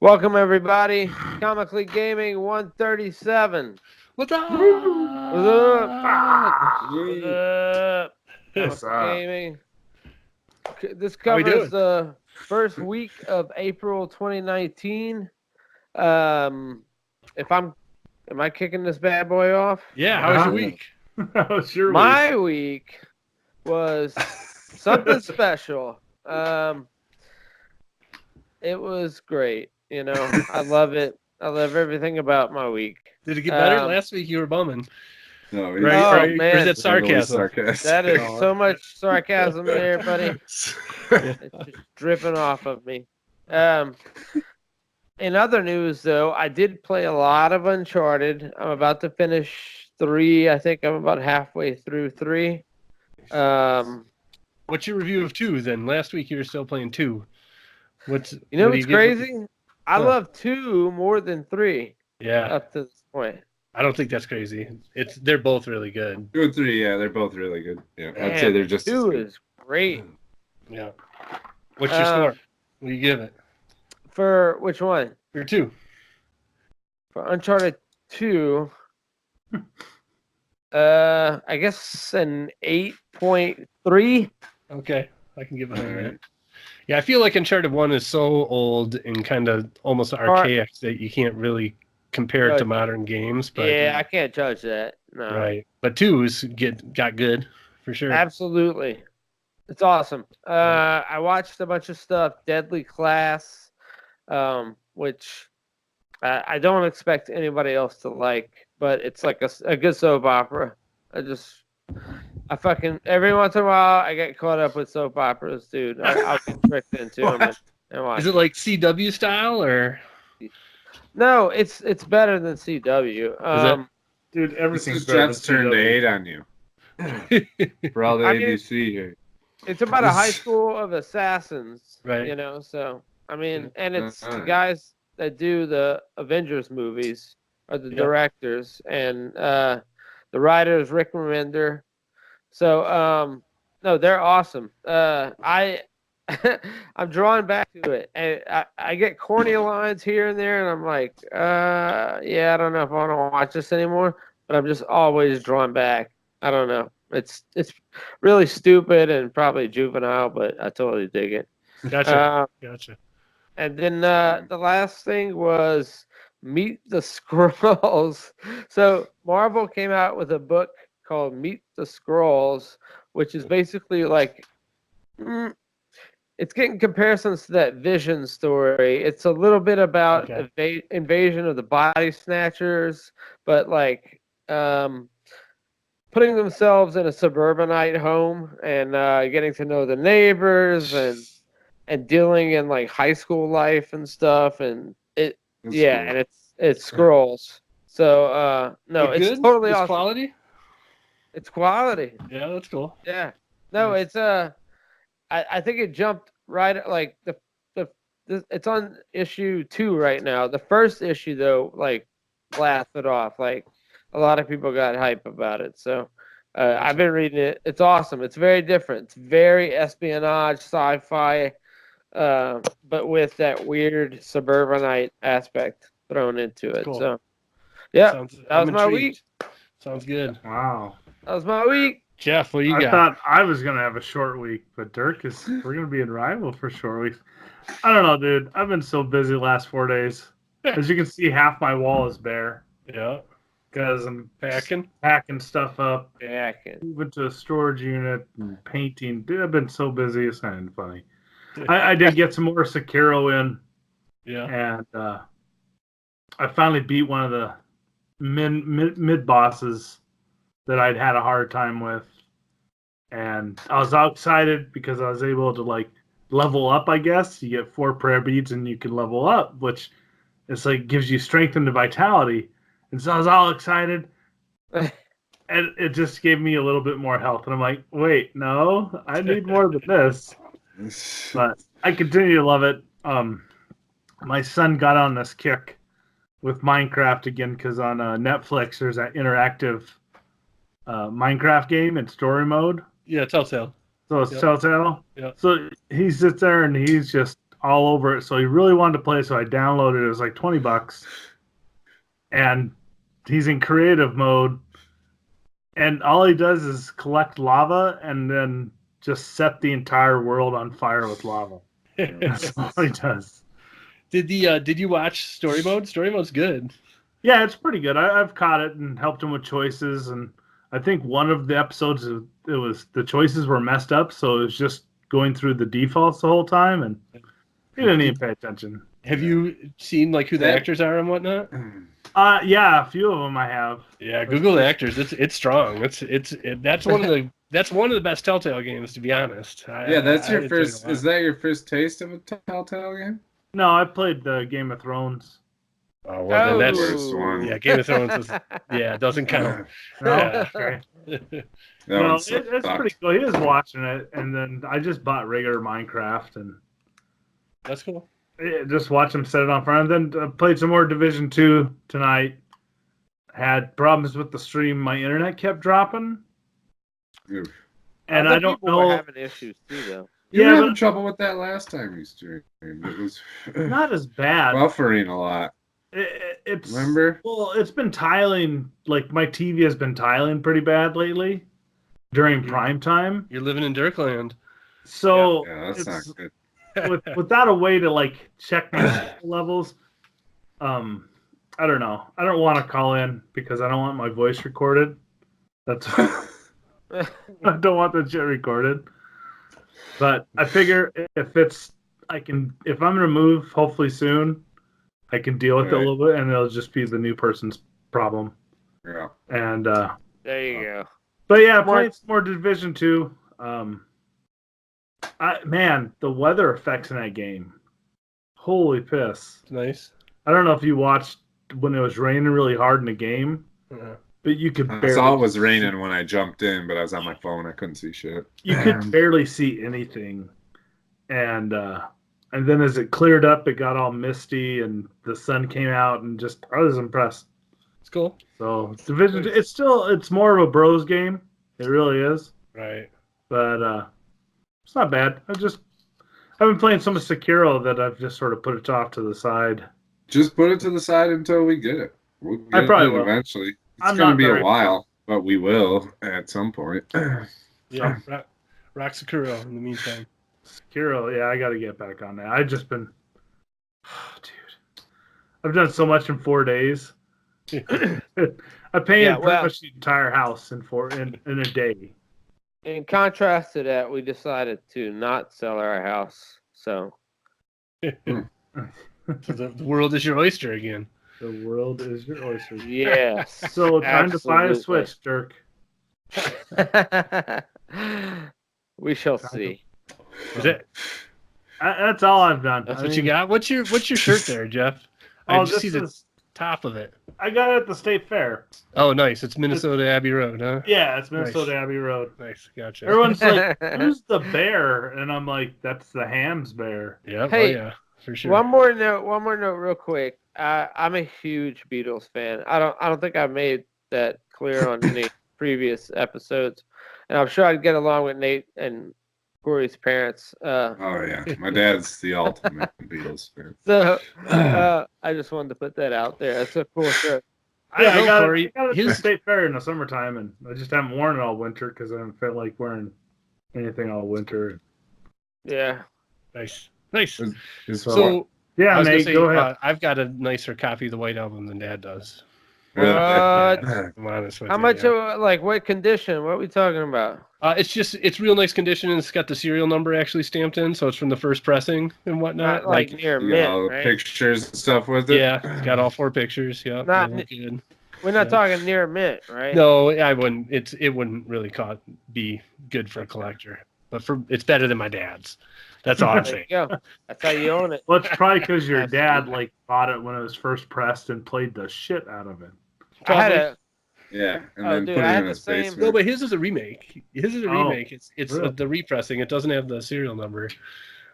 Welcome everybody, Comically Gaming 137. What's up? What's up? What's up? What's Comically up? Gaming. This How we covers doing? the first week of April 2019. Am I kicking this bad boy off? Yeah, how was your week? How was your week? My week was something special. It was great. You know, I love it. I love everything about my week. Did it get better? Last week you were bumming. No, Right? Oh, Or man. is that sarcasm? That is so much sarcasm there, buddy. It's just dripping off of me. In other news, though, I did play a lot of Uncharted. I'm about to finish 3. I think I'm about halfway through 3. What's your review of 2 then? Last week you were still playing 2. What's crazy? I love 2 more than 3. Yeah. Up to this point. I don't think that's crazy. They're both really good. 2 and 3, yeah, they're both really good. Yeah, Man, I'd say they're just 2 is great. Yeah. What's your score? What do you give it? For which one? For 2. For Uncharted 2, I guess an 8.3. Okay, I can give it that. Yeah, I feel like Uncharted 1 is so old and kind of almost archaic that you can't really compare it to modern games. But yeah, I can't judge that. No. Right. But 2's got good, for sure. Absolutely. It's awesome. I watched a bunch of stuff, Deadly Class, which I don't expect anybody else to like, but it's like a good soap opera. I fucking, every once in a while, I get caught up with soap operas, dude. I'll get tricked into them and watch. Is it like CW style or? No, it's better than CW. Dude, everything's just turned 8 on you. For all the ABC here. It's about a high school of assassins, right? You know, so I mean, and it's the guys that do the Avengers movies are the directors, and the writer is Rick Remender. So, no, they're awesome. I'm drawn back to it, and I get corny lines here and there, and I'm like, yeah, I don't know if I want to watch this anymore. But I'm just always drawn back. I don't know. It's really stupid and probably juvenile, but I totally dig it. Gotcha. And then the last thing was Meet the Skrulls. So Marvel came out with a book called Meet the Skrulls, which is basically like it's getting comparisons to that Vision story. It's a little bit about invasion of the Body Snatchers, but like putting themselves in a suburbanite home and getting to know the neighbors and dealing in like high school life and stuff, and and it's Skrulls. So no, it's totally awesome. Quality. It's quality. Yeah, that's cool. Yeah, no, it's I think it jumped right like it's on issue 2 right now. The first issue though, like blasted off. Like a lot of people got hype about it. So I've been reading it. It's awesome. It's very different. It's very espionage, sci-fi, but with that weird suburbanite aspect thrown into it. Cool. So yeah, that was my week. Sounds good. Wow. That was my week. Jeff, what do you got? I thought I was going to have a short week, but we're going to be in rival for short weeks. I don't know, dude. I've been so busy the last 4 days. As you can see, half my wall is bare. Yeah. Because I'm packing stuff up. Moving to a storage unit and painting. Dude, I've been so busy. It's not even funny. I did get some more Sekiro in. Yeah. And I finally beat one of the mid bosses that I'd had a hard time with. And I was all excited because I was able to like level up, I guess. You get 4 prayer beads and you can level up, which it's like gives you strength and vitality. And so I was all excited. And it just gave me a little bit more health. And I'm like, wait, no, I need more than this. But I continue to love it. My son got on this kick with Minecraft again because on Netflix there's that interactive Minecraft game in story mode. Yeah, Telltale. So it's Telltale. Yeah. So he sits there and he's just all over it. So he really wanted to play. So I downloaded it. It was like $20, and he's in creative mode. And all he does is collect lava and then just set the entire world on fire with lava. That's all he does. Did you watch Story Mode? Story Mode's good. Yeah, it's pretty good. I've caught it and helped him with choices, and I think one of the episodes it was the choices were messed up, so it was just going through the defaults the whole time, and he didn't even pay attention. Have you seen like who the actors are and whatnot? Yeah, a few of them I have. Yeah, Google the actors. It's strong. That's one of the best Telltale games, to be honest. That's your first. Is that your first taste of a Telltale game? No, I played the Game of Thrones. Oh, well, then that's worst one. Yeah, Game of Thrones it doesn't count. No, Yeah. okay. No, It's pretty cool. He was watching it, and then I just bought regular Minecraft and That's cool. just watch him set it on fire. And then played some more Division 2 tonight. Had problems with the stream. My internet kept dropping. Oof. And I don't know. We're having issues too, though. You were Yeah, having trouble with that last time you streamed. It was not as bad. buffering a lot. It's Remember? Well, it's been tiling. Like my TV has been tiling pretty bad lately during prime time. You're living in Dirkland. So Yeah, that's not good. without a way to like check my levels, I don't know. I don't want to call in because I don't want my voice recorded. That's I don't want that shit recorded. But I figure if I'm gonna move hopefully soon, I can deal with it a little bit, and it'll just be the new person's problem. Yeah. And There you go. but yeah, playing some more Division 2. Man, the weather effects in that game. Holy piss. It's nice. I don't know if you watched when it was raining really hard in the game, but you could barely. I saw it was raining when I jumped in, but I was on my phone. I couldn't see shit. You could barely see anything, and then as it cleared up, it got all misty, and the sun came out, and just I was impressed. It's cool. So Division, it's more of a bros game. It really is. Right. But it's not bad. I've been playing some of Sekiro that I've just sort of put it off to the side. Just put it to the side until we get it. We'll get I probably it will. eventually. It's I'm going to not be very- a while, but we will at some point. Yeah. Rock Sakura in the meantime. Sekiro, yeah, I got to get back on that. I've just been, dude, I've done so much in 4 days. I painted pretty much the entire house in a day. In contrast to that, we decided to not sell our house. So The world is your oyster again. The world is your oyster. yes. So time to buy a Absolutely. Switch, Dirk. We shall see. Is it? That's all I've done. That's what you got? What's your shirt there, Jeff? I just see the top of it. I got it at the state fair. Oh, nice. It's Minnesota Abbey Road, huh? Yeah, it's Minnesota Abbey Road. Nice. Gotcha. Everyone's like, "Who's the bear?" And I'm like, "That's the Hams bear." Yeah. Hey, oh, yeah. For sure. One more note, real quick. I'm a huge Beatles fan. I don't think I made that clear on any previous episodes, and I'm sure I'd get along with Nate and Corey's parents. Oh, yeah. My dad's the ultimate Beatles fan. So I just wanted to put that out there. It's a cool shirt. I got Corey. it at the state fair in the summertime, and I just haven't worn it all winter because I haven't felt like wearing anything all winter. Yeah. Nice. So, Yeah, I was gonna Nate, say, go ahead. I've got a nicer copy of the White Album than Dad does. What? I'm honest with How you, much? yeah. What condition? What are we talking about? It's real nice condition, and it's got the serial number actually stamped in, so it's from the first pressing and whatnot. Not like near You got all mint, the right? pictures and stuff with it? Yeah, it's got all 4 pictures. Yeah, Not they look good. We're not talking near mint, right? No, I wouldn't. It wouldn't really be good for a collector, but it's better than my dad's. That's all I'm There saying. you go. That's how you own it. Well, it's probably because your dad bought it when it was first pressed and played the shit out of it. I had a Yeah, and Oh, then dude, put I it had in the his same- basement. No, but his is a remake. It's really? the repressing. It doesn't have the serial number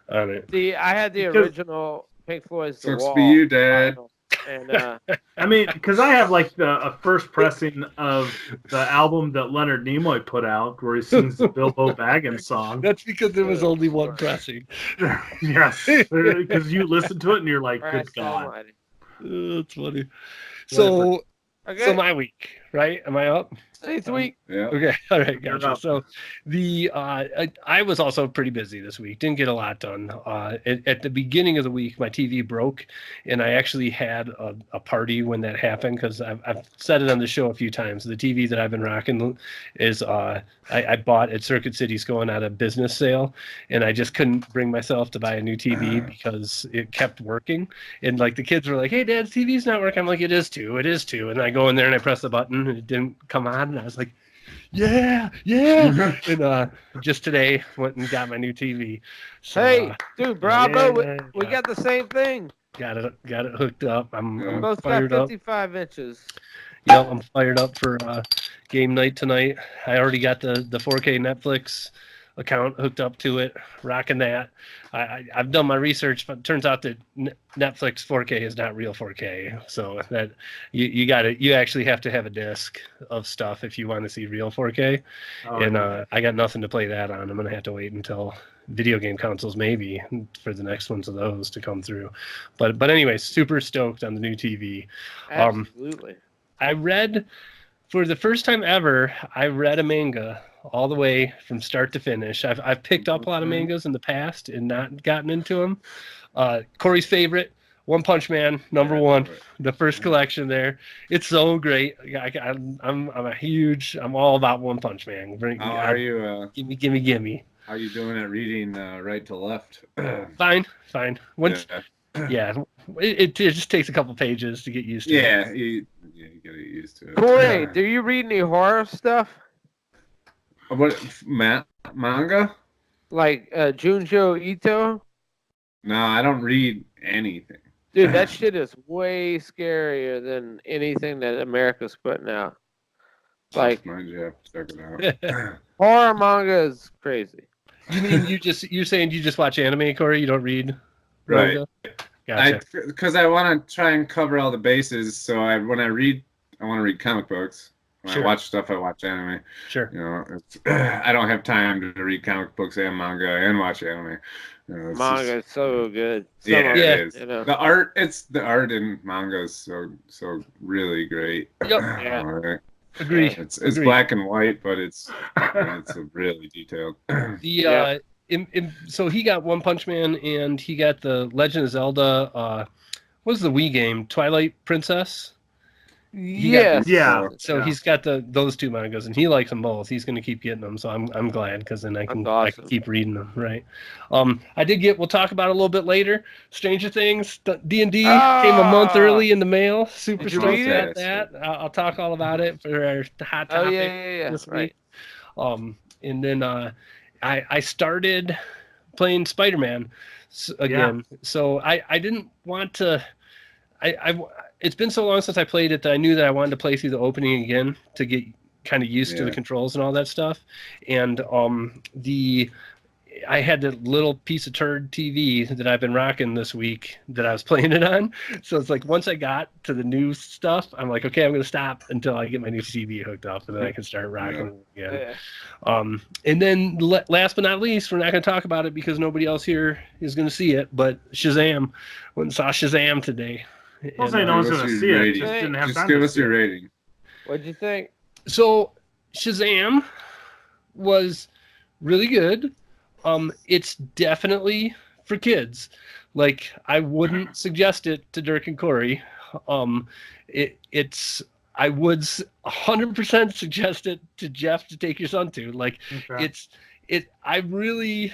on it. I had the original Pink Floyd's The Sucks Wall. for you, Dad. vinyl. And I mean, because I have like a first pressing of the album that Leonard Nimoy put out, where he sings the Bilbo Baggins song. That's because there was only one pressing. Yes, because you listen to it and you're like, Christ "Good God!" Almighty. That's funny. So Okay. my week, right? Am I up? It's week. Yeah. Okay, all right, You're gotcha. up. So I was also pretty busy this week. Didn't get a lot done. At the beginning of the week, my TV broke, and I actually had a party when that happened because I've said it on the show a few times. The TV that I've been rocking is I bought at Circuit City's going out of business sale, and I just couldn't bring myself to buy a new TV because it kept working. And like the kids were like, "Hey, Dad, TV's not working." I'm like, "It is too. It is too." And I go in there and I press the button, and it didn't come on. And I was like, yeah. And just today went and got my new TV. So, Hey, dude, bravo! yeah. We got the same thing. Got it hooked up. I'm Both got fired up. 55 inches. Yep, I'm fired up for game night tonight. I already got the 4K Netflix account hooked up to it, rocking that. I've done my research, but it turns out that Netflix 4K is not real 4K. So that you actually have to have a disc of stuff if you want to see real 4K. And I got nothing to play that on. I'm gonna have to wait until video game consoles maybe for the next ones of those to come through. But anyway, super stoked on the new TV. Absolutely. I read, for the first time ever, I read a manga all the way from start to finish. I've picked up a lot of mangas in the past and not gotten into them. Corey's favorite, One Punch Man, #1, the first collection there. It's so great. I'm all about One Punch Man. How are you? Gimme. How you doing at reading right to left? Fine. Once, yeah, it just takes a couple pages to get used to. Yeah, you get used to it. Corey, do you read any horror stuff? What manga? Like Junjo Ito? No, I don't read anything. Dude, that shit is way scarier than anything that America's putting out. Like, Mind you, have to check it out. horror manga is crazy. You mean you're saying you just watch anime, Corey? You don't read Right. manga? Gotcha. Because I want to try and cover all the bases. So when I read, I want to read comic books. When Sure. I watch stuff, I watch anime. Sure. You know, I don't have time to read comic books and manga and watch anime. You know, Manga is so good. So Yeah, much, it is. you know. The art in manga is so really great. Yep. Yeah. Right. Agree. It's Agree. black and white, but it's really detailed. So he got One Punch Man, and he got the Legend of Zelda. What was the Wii game? Twilight Princess. Yes. Yeah. So he's got those two mangas, and he likes them both. He's going to keep getting them, so I'm glad because then I can keep reading them. Right. I did get. We'll talk about it a little bit later. Stranger Things D&D came a month early in the mail. Super Did you stoked read about it? that. I'll talk all about it for our hot topic this week. And then I started playing Spider-Man again. So I didn't want to. It's been so long since I played it that I knew that I wanted to play through the opening again to get kind of used to the controls and all that stuff. And I had the little piece of turd TV that I've been rocking this week that I was playing it on. So it's like once I got to the new stuff, I'm like, okay, I'm going to stop until I get my new TV hooked up, and then I can start rocking again. And then last but not least, we're not going to talk about it because nobody else here is going to see it, but Shazam. Went and saw Shazam today. I'll say no one's going to see it. Just didn't have time. Just give us your rating. What'd you think? So Shazam was really good. It's definitely for kids. Like, I wouldn't suggest it to Dirk and Corey. I would 100% suggest it to Jeff to take your son to. Like, I really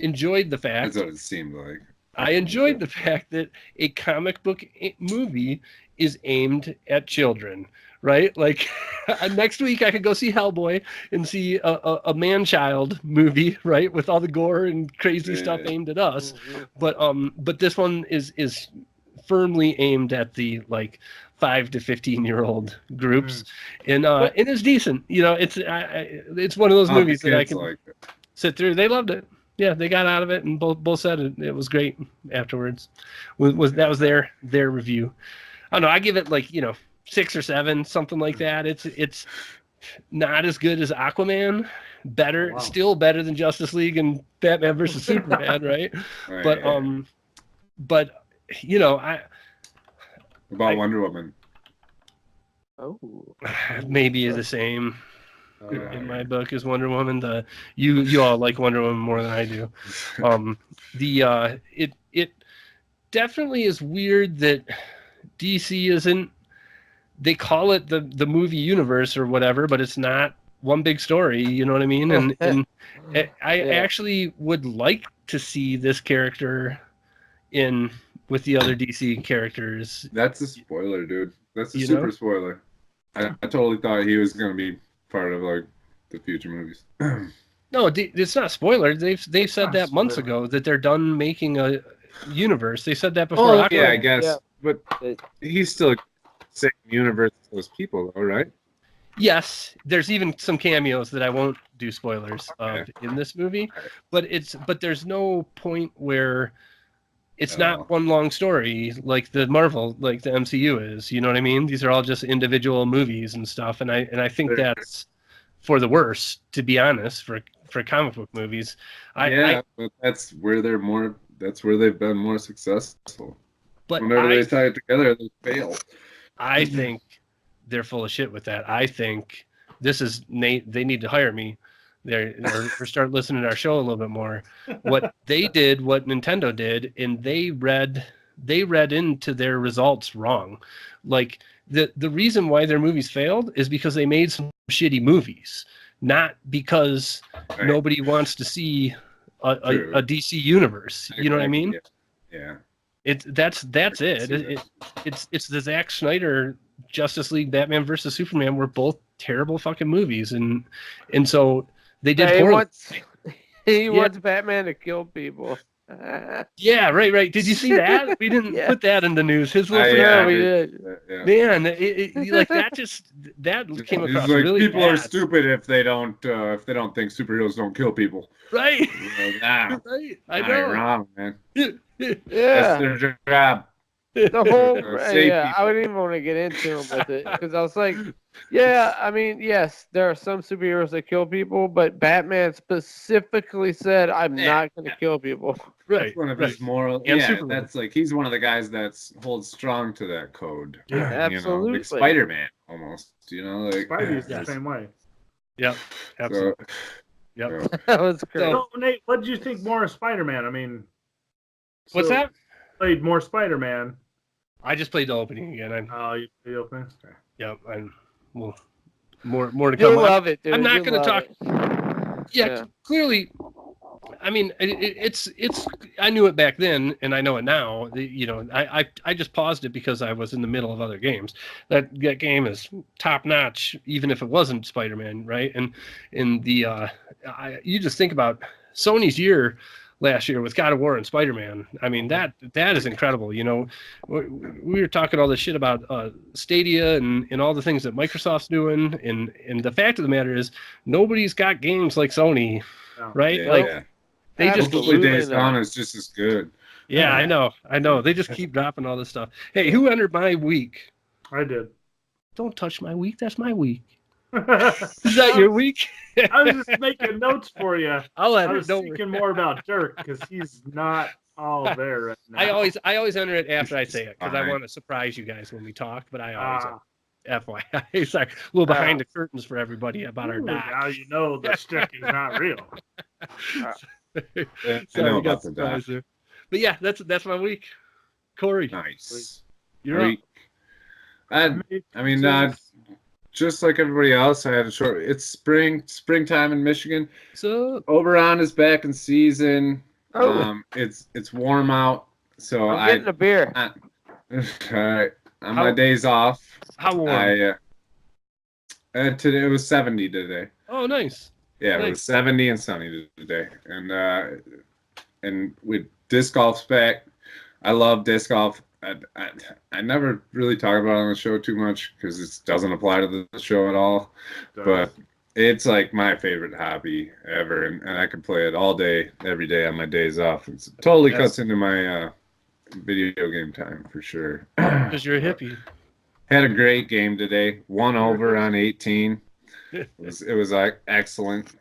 enjoyed the fact. That's what it seemed like. I enjoyed the fact that a comic book movie is aimed at children, right? Like next week I could go see Hellboy and see a man-child movie, right, with all the gore and crazy stuff aimed at us. But this one is firmly aimed at the like 5 to 15-year-old groups, and it's decent. You know, it's one of those movies that I can sit through. They loved it. they got out of it, and both said it was great afterwards. That was their review. I don't know. I give it 6 or 7, something like that. It's not as good as Aquaman. Better, still better than Justice League and Batman versus Superman, right? But Wonder Woman. Oh, maybe the same in my book as Wonder Woman. You all like Wonder Woman more than I do. It definitely is weird that DC isn't. They call it the movie universe or whatever, but it's not one big story. You know what I mean? And I actually would like to see this character with the other DC characters. That's a spoiler, dude. That's a super spoiler. I totally thought he was going to be part of the future movies. No, it's not spoiler. They've said that months ago that they're done making a universe. They said that before. Oh, yeah, I guess. Yeah. But he's still same universe as those people, though, right? Yes, there's even some cameos that I won't do spoilers of in this movie, but there's no point where it's not one long story like the Marvel, like the MCU is. You know what I mean? These are all just individual movies and stuff, and I think that's for the worse, to be honest, for comic book movies. But that's where they've been more successful. But whenever they tie it together, they fail. I think they're full of shit with that. I think this is Nate. They need to hire me. Or start listening to our show a little bit more. What they did, what Nintendo did, and they read into their results wrong. Like the reason why their movies failed is because they made some shitty movies, not because nobody wants to see a DC universe. You know what I mean? Yeah. That's it. It's the Zack Snyder Justice League, Batman versus Superman were both terrible fucking movies, and so they did poorly. He wants Batman to kill people. Yeah, right. Did you see that? We didn't put that in the news. His little we did. Man, that came across really people bad. Are stupid if they don't think superheroes don't kill people. Right. Right. I know. Wrong, man. Yeah. That's their job. The whole I wouldn't even want to get into it with it because I was like, I mean, yes, there are some superheroes that kill people, but Batman specifically said, "I'm not going to kill people." Right. That's one of his moral. That's he's one of the guys that holds strong to that code. Yeah, absolutely. Like Spider-Man, almost. Spidey's the same way. Yep. Absolutely. That was great. So, Nate, what did you think more of Spider-Man? I mean, what's that? Played more Spider-Man. I just played the opening again. You played the opening? Okay. Yep. More to come. You'll love it, dude. I'm not going to talk. Yeah, clearly. I mean, it's. I knew it back then, and I know it now. I just paused it because I was in the middle of other games. That game is top notch, even if it wasn't Spider-Man, right? And you just think about Sony's year last year with God of War and Spider-Man. I mean, that is incredible. We were talking all this shit about Stadia and all the things that Microsoft's doing, and the fact of the matter is nobody's got games like Sony, right? They just Days Gone is just as good. Yeah, I know. They just keep dropping all this stuff. Hey, who entered my week? I did. Don't touch my week. That's my week. Is that your week? I was just making notes for you. I was thinking more about Dirk because he's not all there right now. I always enter it after I say it because I want to surprise you guys when we talk. But I always FYI, it's like a little behind the curtains for everybody about our doc. Now you know the stick is not real. So we got surprised there. But yeah, that's my week. Corey, nice. You're up. I mean, just like everybody else, I had a short. It's springtime in Michigan. So Oberon is back in season. It's warm out, so I'm getting a beer. All right, on my days off. How warm? Today it was 70 today. Oh, nice. Yeah, nice. It was 70 and sunny today, and with disc golf's back. I love disc golf. I never really talk about it on the show too much because it doesn't apply to the show at all. But It's like my favorite hobby ever, and I can play it all day, every day on my days off. It totally cuts into my video game time for sure. Because you're a hippie. Had a great game today. 1 over on 18. It was like excellent.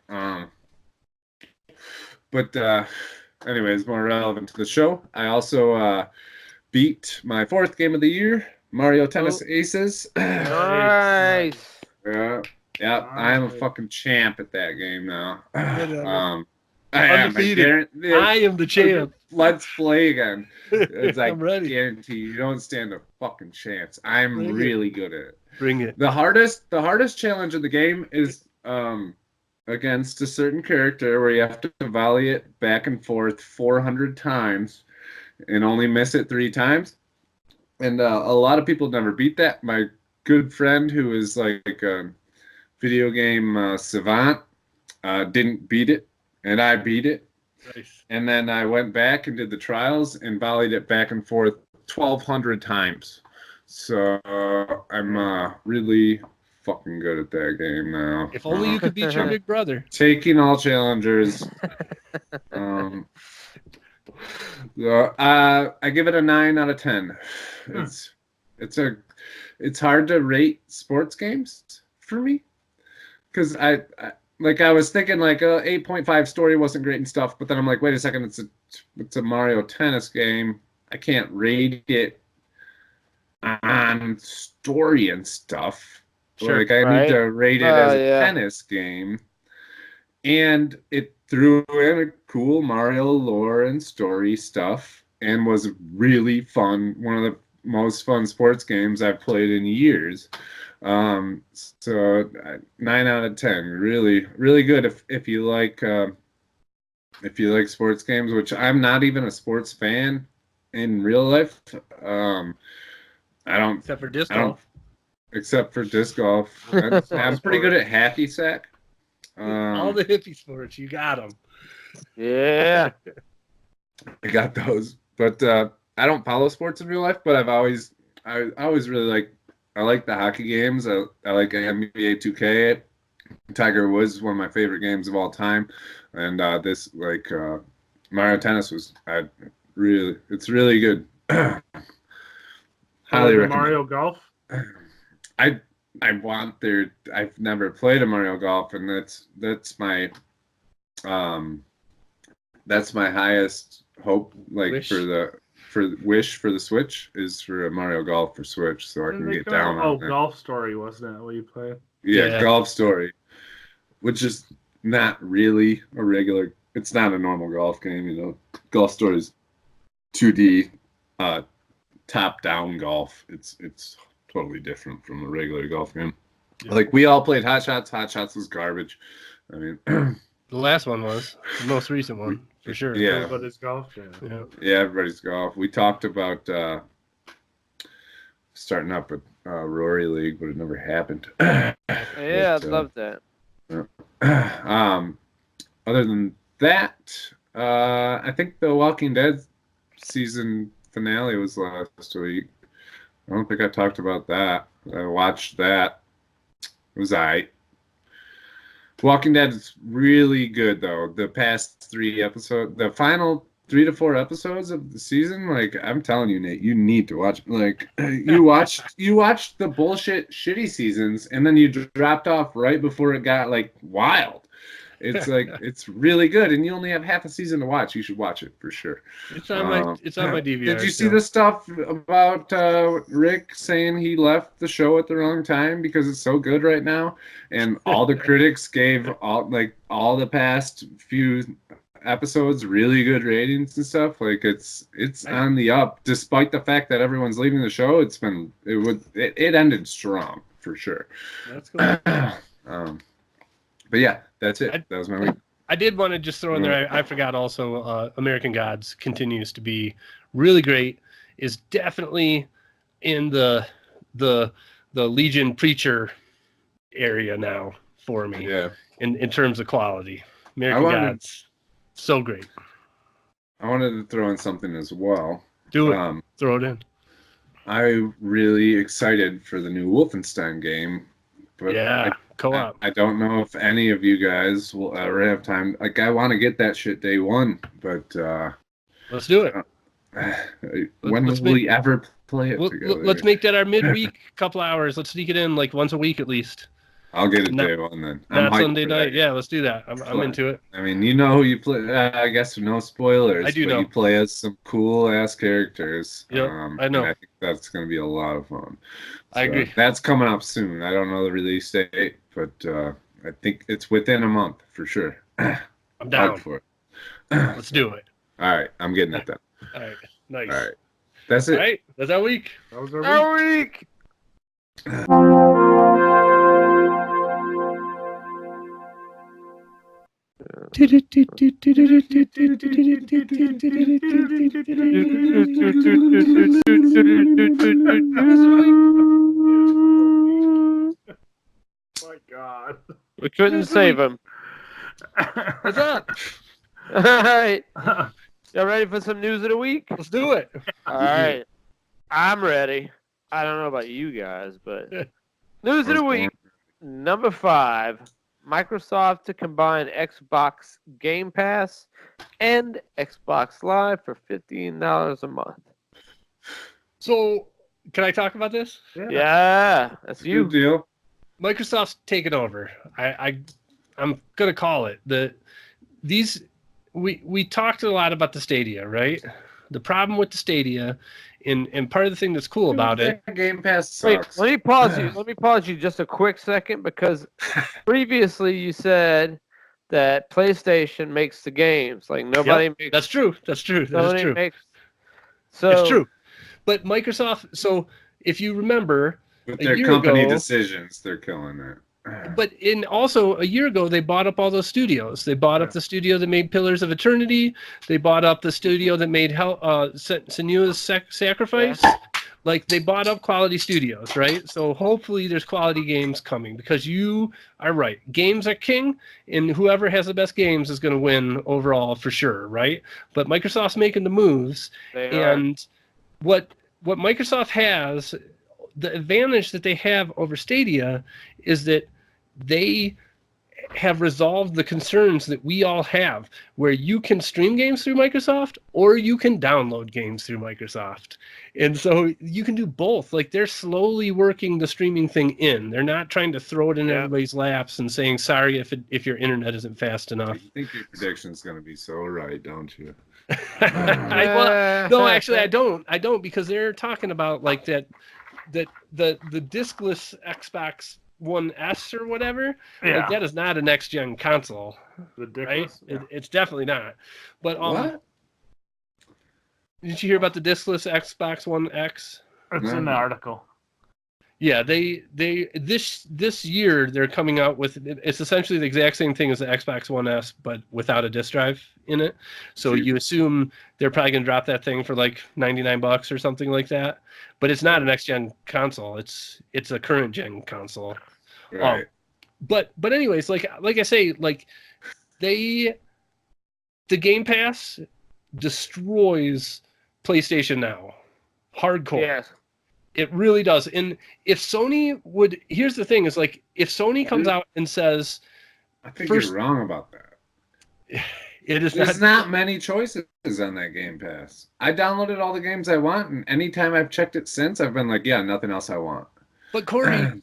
But anyways, more relevant to the show. I also beat my 4th game of the year, Mario Tennis Aces. Nice. Yeah, I am a fucking champ at that game now. I Undefeated. I am the champ. Let's play again. It's like I'm ready. guarantee you don't stand a fucking chance. I'm really good at it. Bring it. The hardest challenge of the game is against a certain character where you have to volley it back and forth 400 times and only miss it 3 times. And a lot of people never beat that. My good friend who is like a video game savant didn't beat it, and I beat it. Nice. And then I went back and did the trials and volleyed it back and forth 1,200 times. So I'm really fucking good at that game now. If only you could beat your big brother. Taking all challengers. I give it a 9 out of 10. It's hard to rate sports games for me because I was thinking like 8.5 story wasn't great and stuff, but then I'm like, wait a second, it's a Mario Tennis game. I can't rate it on story and stuff. Sure, like I need to rate it as a tennis game, and it threw in a cool Mario lore and story stuff, and was really fun. One of the most fun sports games I've played in years. So 9 out of 10, really, really good. If you like sports games, which I'm not even a sports fan in real life. I don't. Except for disc golf. Except for disc golf. I'm pretty good at hacky sack. All the hippie sports, you got them. Yeah. I got those, but I don't follow sports in real life. But I always really like. I like the hockey games. I like NBA 2K. Tiger Woods is one of my favorite games of all time, and this Mario Tennis was it's really good. Highly recommend. Mario Golf. I've never played a Mario Golf, and that's my highest hope, like wish. Wish for the Switch is for a Mario Golf for Switch, so I can get down on that. Golf Story, wasn't it what you played? Yeah, Golf Story, which is not really a regular. It's not a normal golf game, Golf Story is 2D, top-down golf. It's totally different from a regular golf game. Yeah. Like we all played Hot Shots. Hot Shots was garbage. I mean, the last one was the most recent one for sure. Yeah, everybody's golf. Yeah, everybody's golf. We talked about starting up a Rory League, but it never happened. Yeah, I'd love that. Other than that, I think the Walking Dead season finale was last week. I don't think I talked about that. I watched that. It was alright. Walking Dead is really good though. The past 3 episodes, the final 3 to 4 episodes of the season, like I'm telling you, Nate, you need to watch. Like you watched the bullshit shitty seasons, and then you dropped off right before it got like wild. It's like it's really good, and you only have half a season to watch. You should watch it for sure. It's on my DVR. Did you see the stuff about Rick saying he left the show at the wrong time because it's so good right now, and all the critics gave all the past few episodes really good ratings and stuff. Like it's on the up, despite the fact that everyone's leaving the show. It ended strong for sure. That's cool. But yeah, that's it. That was my week. I did want to just throw in there. I forgot also. American Gods continues to be really great. Is definitely in the Legion Preacher area now for me. Yeah. In terms of quality, American Gods, so great. I wanted to throw in something as well. Do it. Throw it in. I'm really excited for the new Wolfenstein game. but Yeah, co-op. I don't know if any of you guys will ever have time. Like, I want to get that shit day one, but Let's do it. when will we ever play it together? Let's make that our midweek couple hours. Let's sneak it in like once a week at least. I'll get it day one then. Not Sunday night. Yeah, let's do that. I'm into it. I mean, you know who you play. I guess no spoilers. I do but know. You play as some cool ass characters. Yep, I know. And I think that's going to be a lot of fun. I agree. That's coming up soon. I don't know the release date, but I think it's within a month for sure. I'm down for it. Let's do it. All right, I'm getting it done. All right, nice. All right, that's it. All right, that's our week. That was our week. My God. We couldn't save him. What's up? All right. Y'all ready for some news of the week? Let's do it. All right. I'm ready. I don't know about you guys, but news of the week, number 5. Microsoft to combine Xbox Game Pass and Xbox Live for $15 a month. So, can I talk about this? Yeah, that's you. Good deal. Microsoft's taken over. I'm gonna call it we talked a lot about the Stadia, right? The problem with the Stadia, and part of the thing that's cool about it. Game Pass Wait, sucks. let me pause you. Let me pause you just a quick second because previously you said that PlayStation makes the games. Like nobody makes. That's true. That's true. That is true. So it's true. But Microsoft. So if you remember, With a their year company ago- decisions, they're killing it. But also a year ago, they bought up all those studios. They bought up the studio that made Pillars of Eternity. They bought up the studio that made Senua's Sacrifice. Yeah. Like, they bought up quality studios, right? So hopefully there's quality games coming because you are right. Games are king, and whoever has the best games is going to win overall for sure, right? But Microsoft's making the moves. And what Microsoft has, the advantage that they have over Stadia is that they have resolved the concerns that we all have, where you can stream games through Microsoft or you can download games through Microsoft. And so you can do both. Like, they're slowly working the streaming thing in. They're not trying to throw it in everybody's laps and saying, sorry if your internet isn't fast enough. I think your prediction's going to be so right, don't you? No, actually, I don't, because they're talking about like the discless Xbox One S or whatever. Yeah. Like, that is not a next gen console, Ridiculous. right? It's definitely not. But What? did you hear about the discless Xbox One X? It's in the article. Yeah, they this year they're coming out with, it's essentially the exact same thing as the Xbox One S, but without a disk drive in it. So you assume they're probably gonna drop that thing for like $99 or something like that. But it's not a next gen console. It's a current gen console. Right. But anyways, like I say, like the Game Pass destroys PlayStation Now, hardcore. Yes. It really does. And if Sony would, here's the thing: is like if Sony comes out and says, I think First- you're wrong about that. it is There's not. not many choices on that Game Pass. I downloaded all the games I want, and anytime I've checked it since, I've been like, yeah, nothing else I want. But Corey,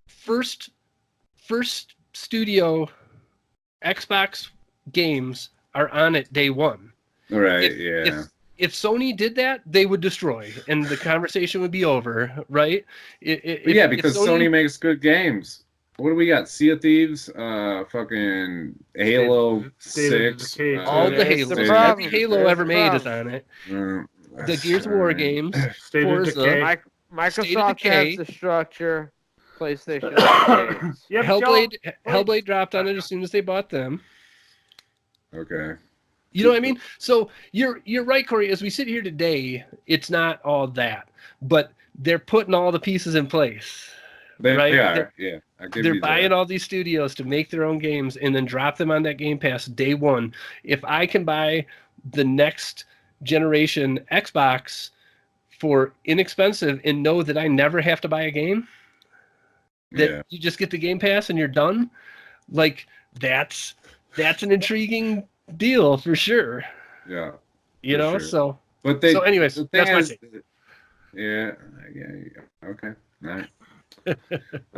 first studio Xbox games are on it day one. Right, If Sony did that, they would destroy, and the conversation would be over, right? Because Sony makes good games. What do we got? Sea of Thieves, fucking Halo State of 6. Decay, all the There's the Halos, problem. every Halo There's ever the made is problem. on it. The Gears of War games, State of Forza, Decay. Microsoft Decay. has the structure. PlayStation has games. Yep, Hellblade dropped on it as soon as they bought them. Okay. You know what I mean? So you're right, Corey. As we sit here today, it's not all that, but they're putting all the pieces in place. They Right? are, yeah. I'll give They're you buying that. all these studios to make their own games and then drop them on that Game Pass day one. If I can buy the next generation Xbox for inexpensive and know that I never have to buy a game, that you just get the Game Pass and you're done. Like that's an intriguing deal for sure. Yeah. You know, sure. so. But so anyways, that's my take. Yeah. Okay. All right. I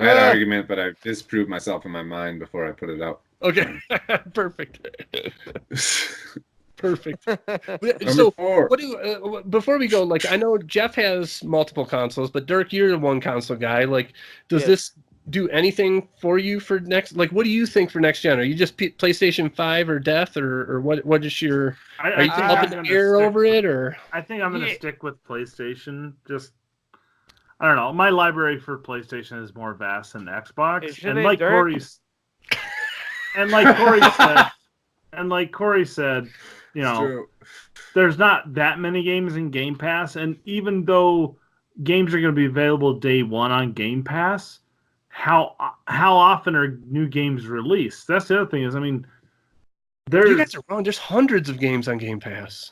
had an argument, but I disproved myself in my mind before I put it out. Okay. Perfect. Perfect. Number So, 4. what do before we go? Like, I know Jeff has multiple consoles, but Dirk, you're the one console guy. Like, does this do anything for you for next? Like, what do you think for next gen? Are you just PlayStation 5 or death, or what is your? Are you up in the air over it, or? I think I'm gonna stick with PlayStation. Just I don't know. My library for PlayStation is more vast than Xbox, and like Corey said, you know, there's not that many games in Game Pass, and even though games are going to be available day one on Game Pass, how often are new games released? That's the other thing. Is I mean, you guys are wrong. There's hundreds of games on Game Pass.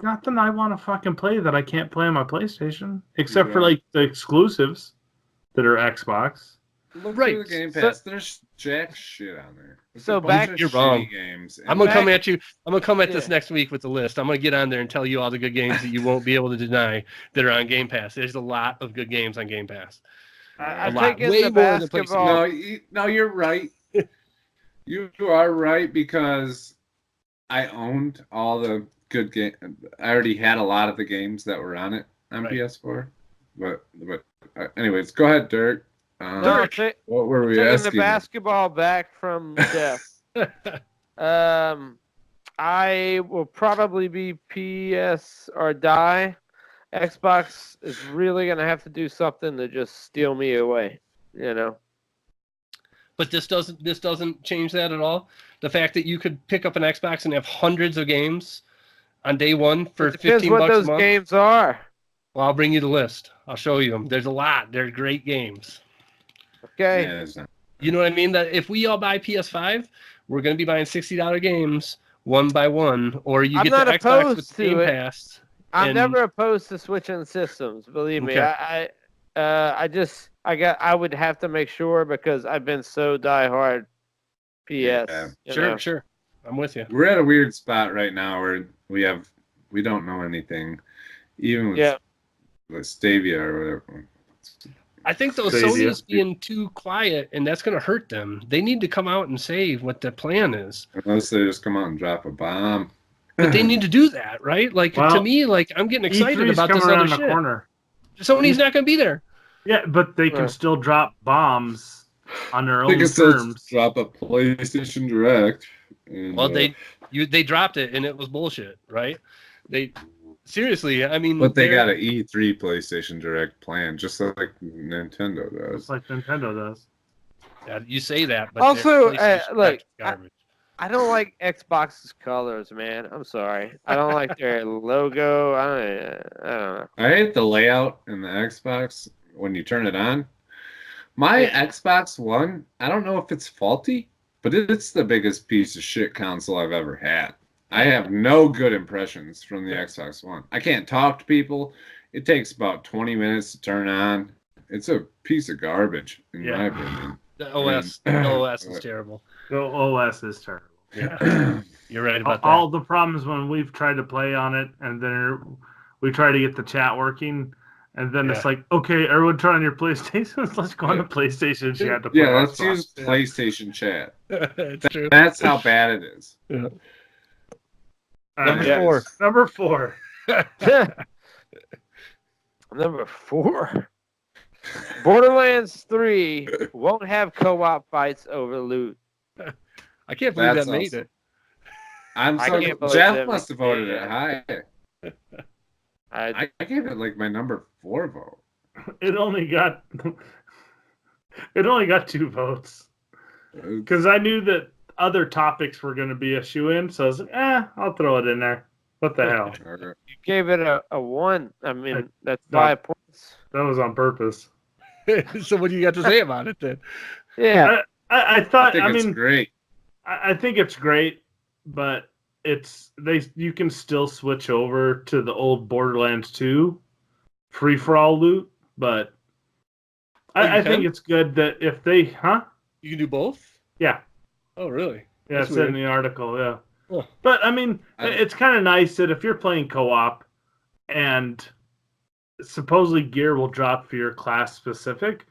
Nothing I want to fucking play that I can't play on my PlayStation, except for like the exclusives that are Xbox. Look through the Game Pass. There's jack shit on there. You're wrong. Games, I'm gonna come at you. I'm gonna come at this next week with the list. I'm gonna get on there and tell you all the good games that you won't be able to deny that are on Game Pass. There's a lot of good games on Game Pass. A lot, way more than PlayStation. No, you're right. You are right because I owned all the good game. I already had a lot of the games that were on it on PS4. But anyways, go ahead, Dirk. What were we asking? Taking the basketball back from Jeff. I will probably be PS or die. Xbox is really gonna have to do something to just steal me away, you know. But this doesn't change that at all. The fact that you could pick up an Xbox and have hundreds of games on day one for $15 a month. Depends what those games are. Well, I'll bring you the list. I'll show you them. There's a lot. They're great games. Okay. Yeah, you know what I mean? That if we all buy PS5, we're going to be buying $60 games one by one, or you get the Xbox with Game Pass. I'm never opposed to switching systems. Believe me, I would have to make sure because I've been so diehard PS. Yeah. Sure. I'm with you. We're at a weird spot right now where we don't know anything, even with Stadia or whatever. I think though Sony's being too quiet, and that's going to hurt them. They need to come out and say what the plan is. Unless they just come out and drop a bomb. But they need to do that, right? Like to me, like I'm getting excited about this other shit. Corner. Sony's not going to be there. Yeah, but they can still drop bombs on their own terms. Drop a PlayStation Direct. And, well, they dropped it, and it was bullshit, right? Seriously, I mean... But they got an E3 PlayStation Direct plan, just like Nintendo does. Just like Nintendo does. Yeah, you say that, but... Also, look, I don't like Xbox's colors, man. I'm sorry. I don't like their logo. I don't know. I hate the layout in the Xbox when you turn it on. My Xbox One, I don't know if it's faulty, but it's the biggest piece of shit console I've ever had. I have no good impressions from the Xbox One. I can't talk to people. It takes about 20 minutes to turn on. It's a piece of garbage, in my opinion. The OS is terrible. The OS is terrible. Yeah. You're right about that. All the problems when we've tried to play on it, and then we try to get the chat working, and then it's like, okay, everyone turn on your PlayStation. Let's go on to PlayStation chat to play. Yeah, let's use PlayStation chat. It's true. That's how bad it is. Yeah. Number four. Number 4. Borderlands 3 won't have co-op fights over loot. I can't believe that made it. Jeff must have voted it high. I gave it like my number 4 vote. It only got 2 votes because I knew that other topics were going to be a shoe-in, so I was like, I'll throw it in there. What the hell? You gave it a 1. I mean, that's 5 points. That was on purpose. So what do you got to say about it then? Yeah. I thought, it's great. I think it's great, but you can still switch over to the old Borderlands 2 free-for-all loot, but I think it's good that if they, You can do both? Yeah. Oh, really? Yeah, That's it said in weird. the article, yeah. Huh. But, I mean, it's kind of nice that if you're playing co-op and supposedly gear will drop for your class specific.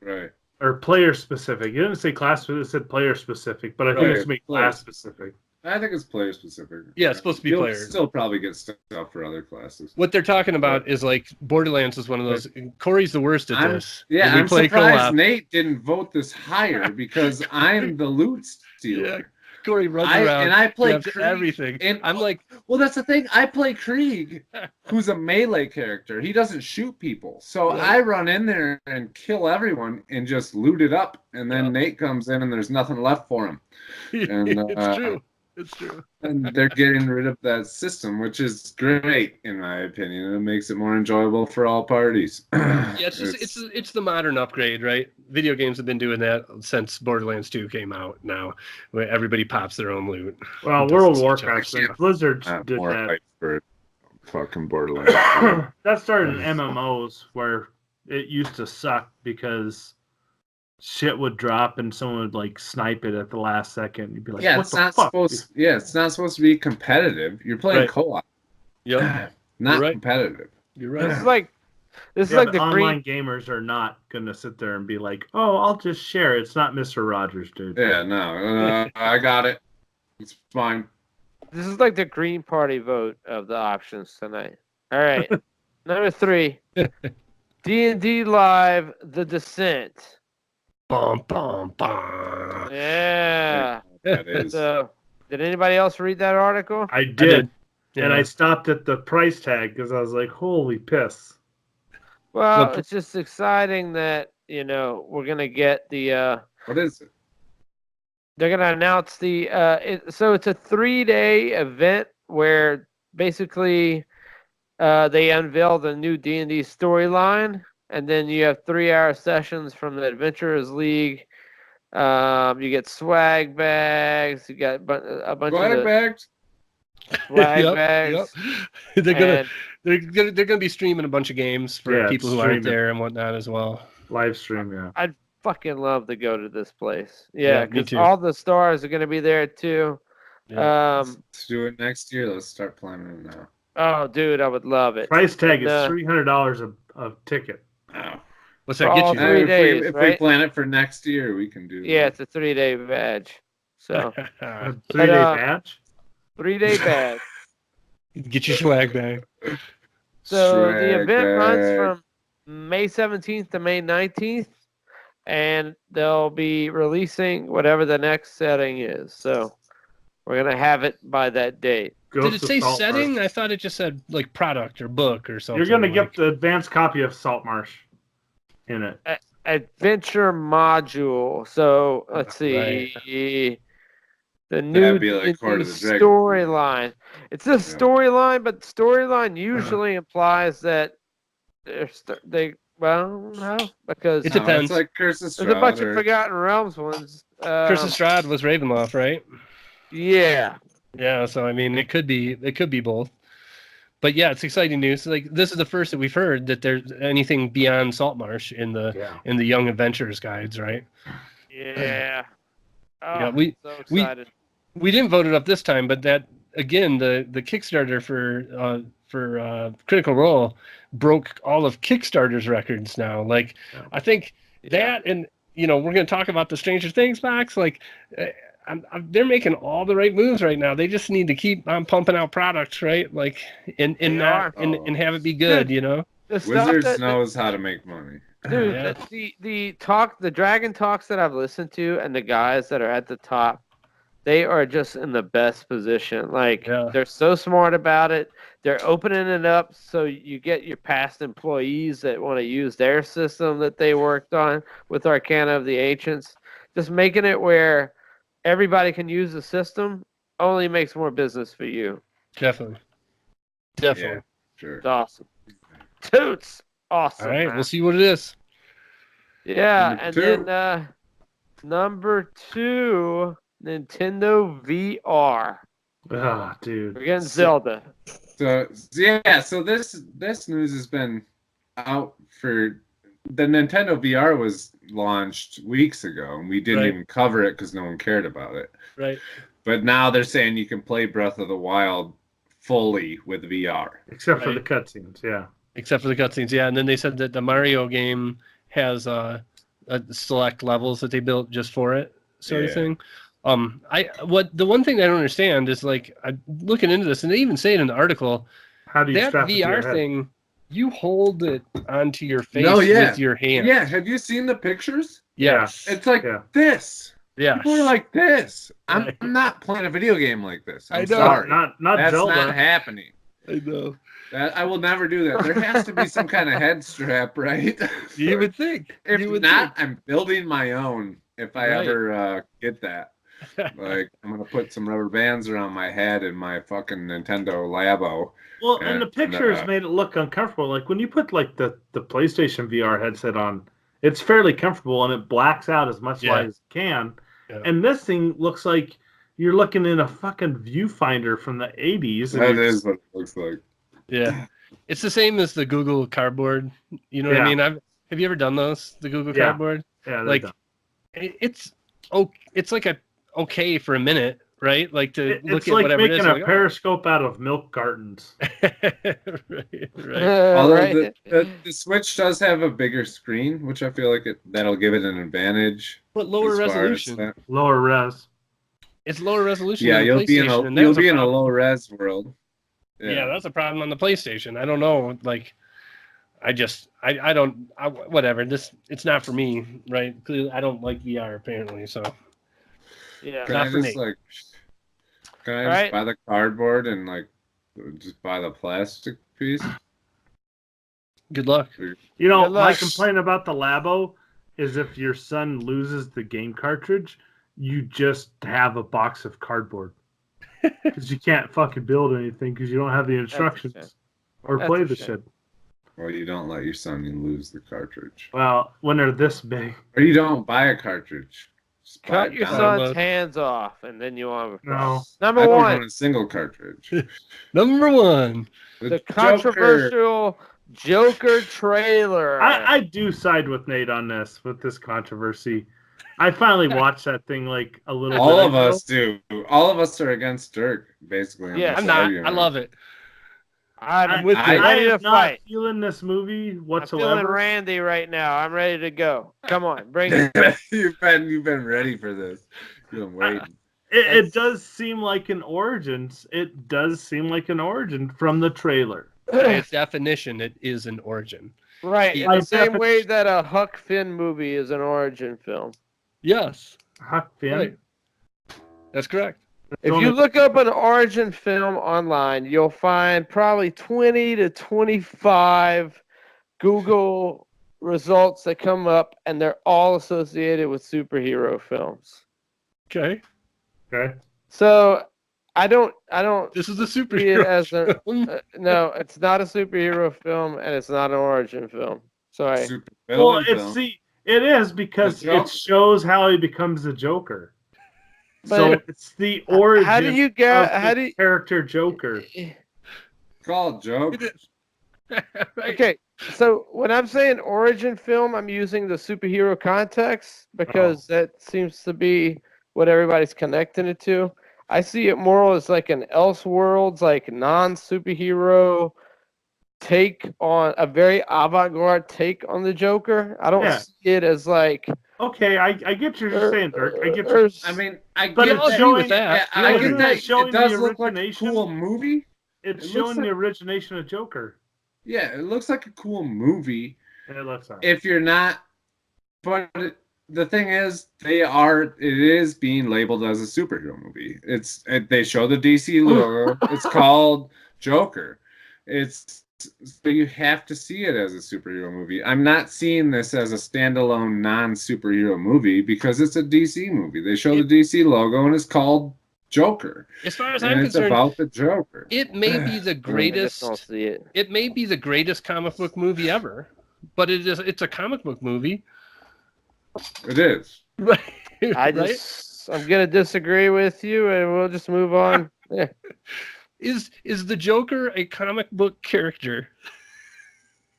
Right. Or player specific. You didn't say class specific, it said player specific, but I think it's to be class specific. I think it's player specific. Yeah, it's supposed to be You'll player. still probably get stuff for other classes. What they're talking about is like Borderlands is one of those. Corey's the worst at this. Yeah, When I'm surprised Nate didn't vote this higher because I'm the loot stealer. Yeah, Corey runs around and I play grabs everything. And I'm like, well, that's the thing. I play Krieg, who's a melee character. He doesn't shoot people, so I run in there and kill everyone and just loot it up. And then Nate comes in and there's nothing left for him. And, it's true. It's true. And they're getting rid of that system, which is great in my opinion. It makes it more enjoyable for all parties. Yeah, it's the modern upgrade, right? Video games have been doing that since Borderlands 2 came out. Now, where everybody pops their own loot. Well, World of Warcraft, Blizzard did that. For fucking Borderlands. That started in MMOs where it used to suck because shit would drop and someone would like snipe it at the last second. You'd be like, yeah, what it's the not fuck? supposed. Yeah, it's not supposed to be competitive. You're playing co-op. Yep. Not competitive. You're right. This is like the online gamers are not gonna sit there and be like, "Oh, I'll just share." It's not Mr. Rogers, dude. Yeah, no, I got it. It's fine. This is like the Green Party vote of the options tonight. All right, number 3, D&D Live: The Descent. Bum, bum, bum. Yeah. That is. So, did anybody else read that article? I did. Yeah. And I stopped at the price tag because I was like, "Holy piss!" Well, it's just exciting that we're gonna get the. What is it? They're gonna announce the. So it's a 3-day event where basically they unveil the new D&D storyline, and then you have 3-hour sessions from the Adventurers League. You get swag bags. You got a bunch of bags. swag bags. Yep. They're gonna be streaming a bunch of games for people who aren't there and whatnot as well. Live stream, yeah. I'd fucking love to go to this place. Yeah, me too. all the stars are gonna be there too. Yeah. Let's do it next year. Let's start planning it now. Oh, dude, I would love it. Price tag is $300 a ticket. Oh. What's that get you? 3 days, if right? we plan it for next year, we can do. Yeah, it's a 3-day badge. So A 3-day badge? 3-day badge. Get your swag bag. So the event runs from May 17th to May 19th, and they'll be releasing whatever the next setting is. So we're gonna have it by that date. Did it say setting? I thought it just said like product or book or something. You're gonna get the advanced copy of Saltmarsh in it. Adventure module. So let's see. Right. The new storyline. It's a storyline, but storyline usually implies that because it depends. It's like Curse of Strahd. There's a bunch of Forgotten Realms ones. Curse of Strahd was Ravenloft, right? Yeah. Yeah. So I mean, it could be both. But yeah, it's exciting news. Like this is the first that we've heard that there's anything beyond Saltmarsh in the Young Adventurers guides, right? Yeah. Oh, yeah, we so excited. We didn't vote it up this time, but that again, the Kickstarter for Critical Role broke all of Kickstarter's records now. Like I think that, and we're going to talk about the Stranger Things box. Like they're making all the right moves right now. They just need to keep on pumping out products, right? Like and have it be good. Wizards knows how to make money. Dude, the Dragon Talks that I've listened to and the guys that are at the top, they are just in the best position. Like they're so smart about it. They're opening it up so you get your past employees that want to use their system that they worked on with Arcana of the Ancients. Just making it where everybody can use the system only makes more business for you. Definitely. Yeah, sure. It's awesome. Toots. Awesome. All right, we'll see what it is. Yeah, then number 2, Nintendo VR. Ah, dude. We're getting Zelda. So this news has been out for the Nintendo VR was launched weeks ago, and we didn't Right. even cover it because no one cared about it. Right. But now they're saying you can play Breath of the Wild fully with VR. Except for the Right. cutscenes, yeah. Except for the cutscenes, yeah. And then they said that the Mario game has select levels that they built just for it, sort of Yeah. thing. The one thing I don't understand is like I'm looking into this, and they even say it in the article. How do you That strap it to your VR head? thing, you hold it onto your face No, yeah. with your hand. Yeah, have you seen the pictures? Yes. It's like Yeah. this. Yes. People are like this. Right. I'm not playing a video game like this. I'm I know. sorry. Not That's Zelda. not happening. I know. I will never do that. There has to be some kind of head strap, right? You would think. If you would not, think. I'm building my own if I Right. ever get that. Like, I'm going to put some rubber bands around my head in my fucking Nintendo Labo. Well, and the And, pictures made it look uncomfortable. Like when you put like the PlayStation VR headset on, it's fairly comfortable and it blacks out as much Yeah. light as it can. Yeah. And this thing looks like you're looking in a fucking viewfinder from the 80s. and That you're- is what it looks like. Yeah. It's the same as the Google Cardboard. You know what I Yeah. mean? Have you ever done those? The Google Yeah. Cardboard? Yeah, they're Like done. it's like a okay for a minute, right? Like to look It's at like whatever it making is. a like, periscope out of milk cartons. right. Although Right. the Switch does have a bigger screen, which I feel like that'll give it an advantage. But lower as far as resolution. that. Lower res. It's lower resolution. Yeah, than the you'll be in PlayStation, a and that's a problem. low res world. Yeah, that's a problem on the PlayStation. I don't know. Like, I don't. Whatever. It's not for me, right? Clearly, I don't like VR apparently. So Yeah. Can Not I for just me. like? Can I Right. just buy the cardboard and like just buy the plastic piece? good luck. You know, Good my luck. complaint about the Labo is if your son loses the game cartridge, you just have a box of cardboard. Because you can't fucking build anything because you don't have the shame. instructions or That's play a the shame. shit. Well, you don't let your son lose the cartridge, Well, when they're this big. or you don't buy a cartridge. Just buy Cut it your down. son's Download. hands off, and then you want to. No. I Number don't one, want a single cartridge. Number one. the controversial Joker trailer. I do side with Nate on this, with this controversy. I finally watched that thing like a little All bit of ago. us do. All of us are against Dirk, basically. on Yeah, this I'm not. argument. I love it. I'm with I you. ready to am not fight. feeling this movie I'm feeling whatsoever. Randy right now. I'm ready to go. Come on, bring it. you've been ready for this. You've been waiting. It does seem like an origins. It does seem like an origin from the trailer. By its definition, it is an origin. Right, in By the same definition- way that a Huck Finn movie is an origin film. Yes, Huck Finn. right. That's correct. If you look up an origin film online, you'll find probably 20 to 25 Google results that come up, and they're all associated with superhero films. Okay. Okay. So I don't This is a see it superhero. as a film. no. It's not a superhero film, and it's not an origin film. Sorry. Super Well, villain film. it is because The Joker. it shows how he becomes the Joker. So But it's the origin how do you of get? the How do you, character Joker. Called joke. It is. Right. Okay, so when I'm saying origin film, I'm using the superhero context because that seems to be what everybody's connecting it to. I see it more as like an Elseworlds, like non-superhero take on a very avant-garde take on the Joker. I don't Yeah. see it as like. Okay, I get what you're saying, Dirk. I get or- you. I mean, I But get it's I'll that. agree with showing- that. Yeah, I Isn't get that that. showing It does the look like a origination? cool movie. It's it showing looks the like- origination of Joker. Yeah, it looks like a cool movie. And it looks like. If you're not, but the thing is, it is being labeled as a superhero movie. They show the DC logo. It's called Joker. So you have to see it as a superhero movie. I'm not seeing this as a standalone non-superhero movie because it's a DC movie. They show the DC logo and it's called Joker. As far as And I'm it's concerned, about the Joker. it may be the I just greatest. don't see it. It may be the greatest comic book movie ever, but it's a comic book movie. It is. Right. I'm gonna disagree with you, and we'll just move on. Yeah. Is the Joker a comic book character?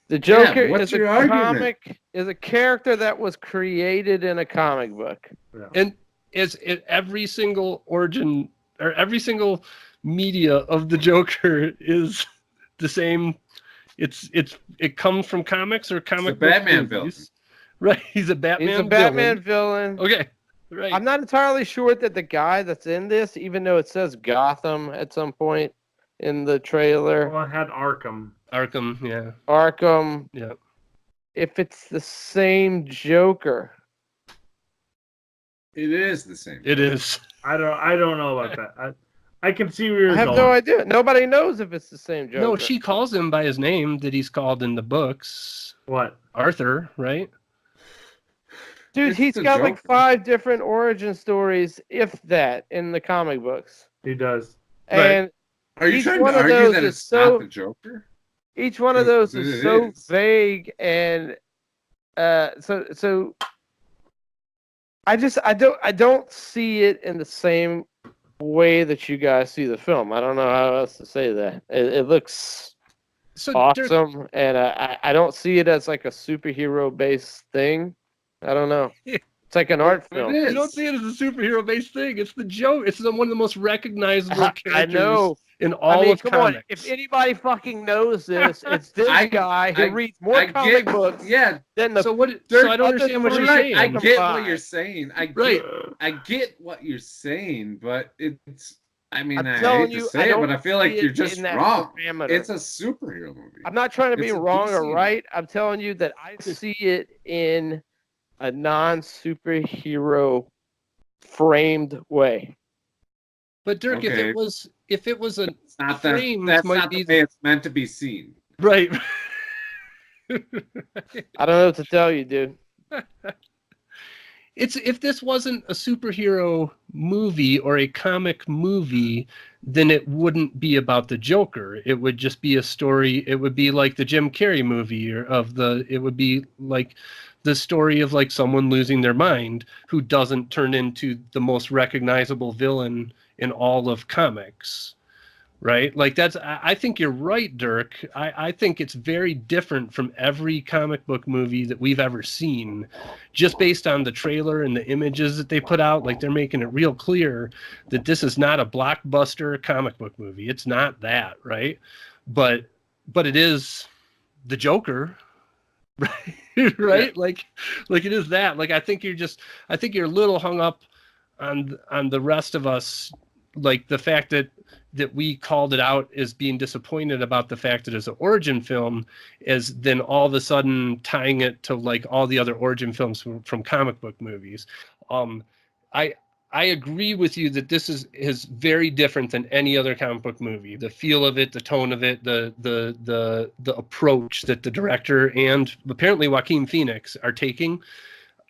The Joker what's is a your argument? comic, is a character that was created in a comic book. And every single origin or every single media of the Joker is the same. It comes from comics or comic book Batman movies. Right? He's a Batman. He's a Batman villain. Okay. Right. I'm not entirely sure that the guy that's in this, even though it says Gotham at some point in the trailer. Well, it had Arkham. Arkham, yeah. Arkham. Yeah. If it's the same Joker. It is the same. It is. I don't know about that. I can see where you're I have going. no idea. Nobody knows if it's the same Joker. No, she calls him by his name that he's called in the books. What? Arthur, right? Dude, It's he's the got like Joker. 5 different origin stories, if that, in the comic books. He does. And Are you each trying one to of argue those that is it's so- not the Joker? each one of those It is so is. vague and so I don't see it in the same way that you guys see the film. I don't know how else to say that. It looks So awesome, and I don't see it as like a superhero based thing. I don't know. It's like an art film. It is. you don't see it as a superhero-based thing. It's the joke. It's one of the most recognizable characters I know. in all I mean, of come comics. on. If anybody fucking knows this, it's this guy who reads more I comic get- books Yeah, than the. So what? Dirk, So I don't understand what you're saying. I get Fine. what you're saying. I get what you're saying, but it's. I mean, I'm I telling hate you, to I say it, don't but I feel like see you're it just in that wrong. parameter. It's a superhero movie. I'm not trying to be It's a wrong or DC. right. I'm telling you that I see it in a non-superhero framed way. But Dirk, if Okay. it was a It's not frames that's might not be the way it's meant to be seen. right. I don't know what to tell you, dude. It's if this wasn't a superhero movie or a comic movie, then it wouldn't be about the Joker. It would just be a story. It would be like the Jim Carrey movie it would be like the story of like someone losing their mind who doesn't turn into the most recognizable villain in all of comics. Right? Like I think you're right, Dirk. I think it's very different from every comic book movie that we've ever seen, just based on the trailer and the images that they put out. Like they're making it real clear that this is not a blockbuster comic book movie. It's not that, right? But it is the Joker, right? Right? Yeah. Like it is that. Like I think you're a little hung up on the rest of us, like the fact that we called it out as being disappointed about the fact that it's an origin film, is then all of a sudden tying it to like all the other origin films from comic book movies. I agree with you that this is very different than any other comic book movie. The feel of it, the tone of it, the approach that the director and apparently Joaquin Phoenix are taking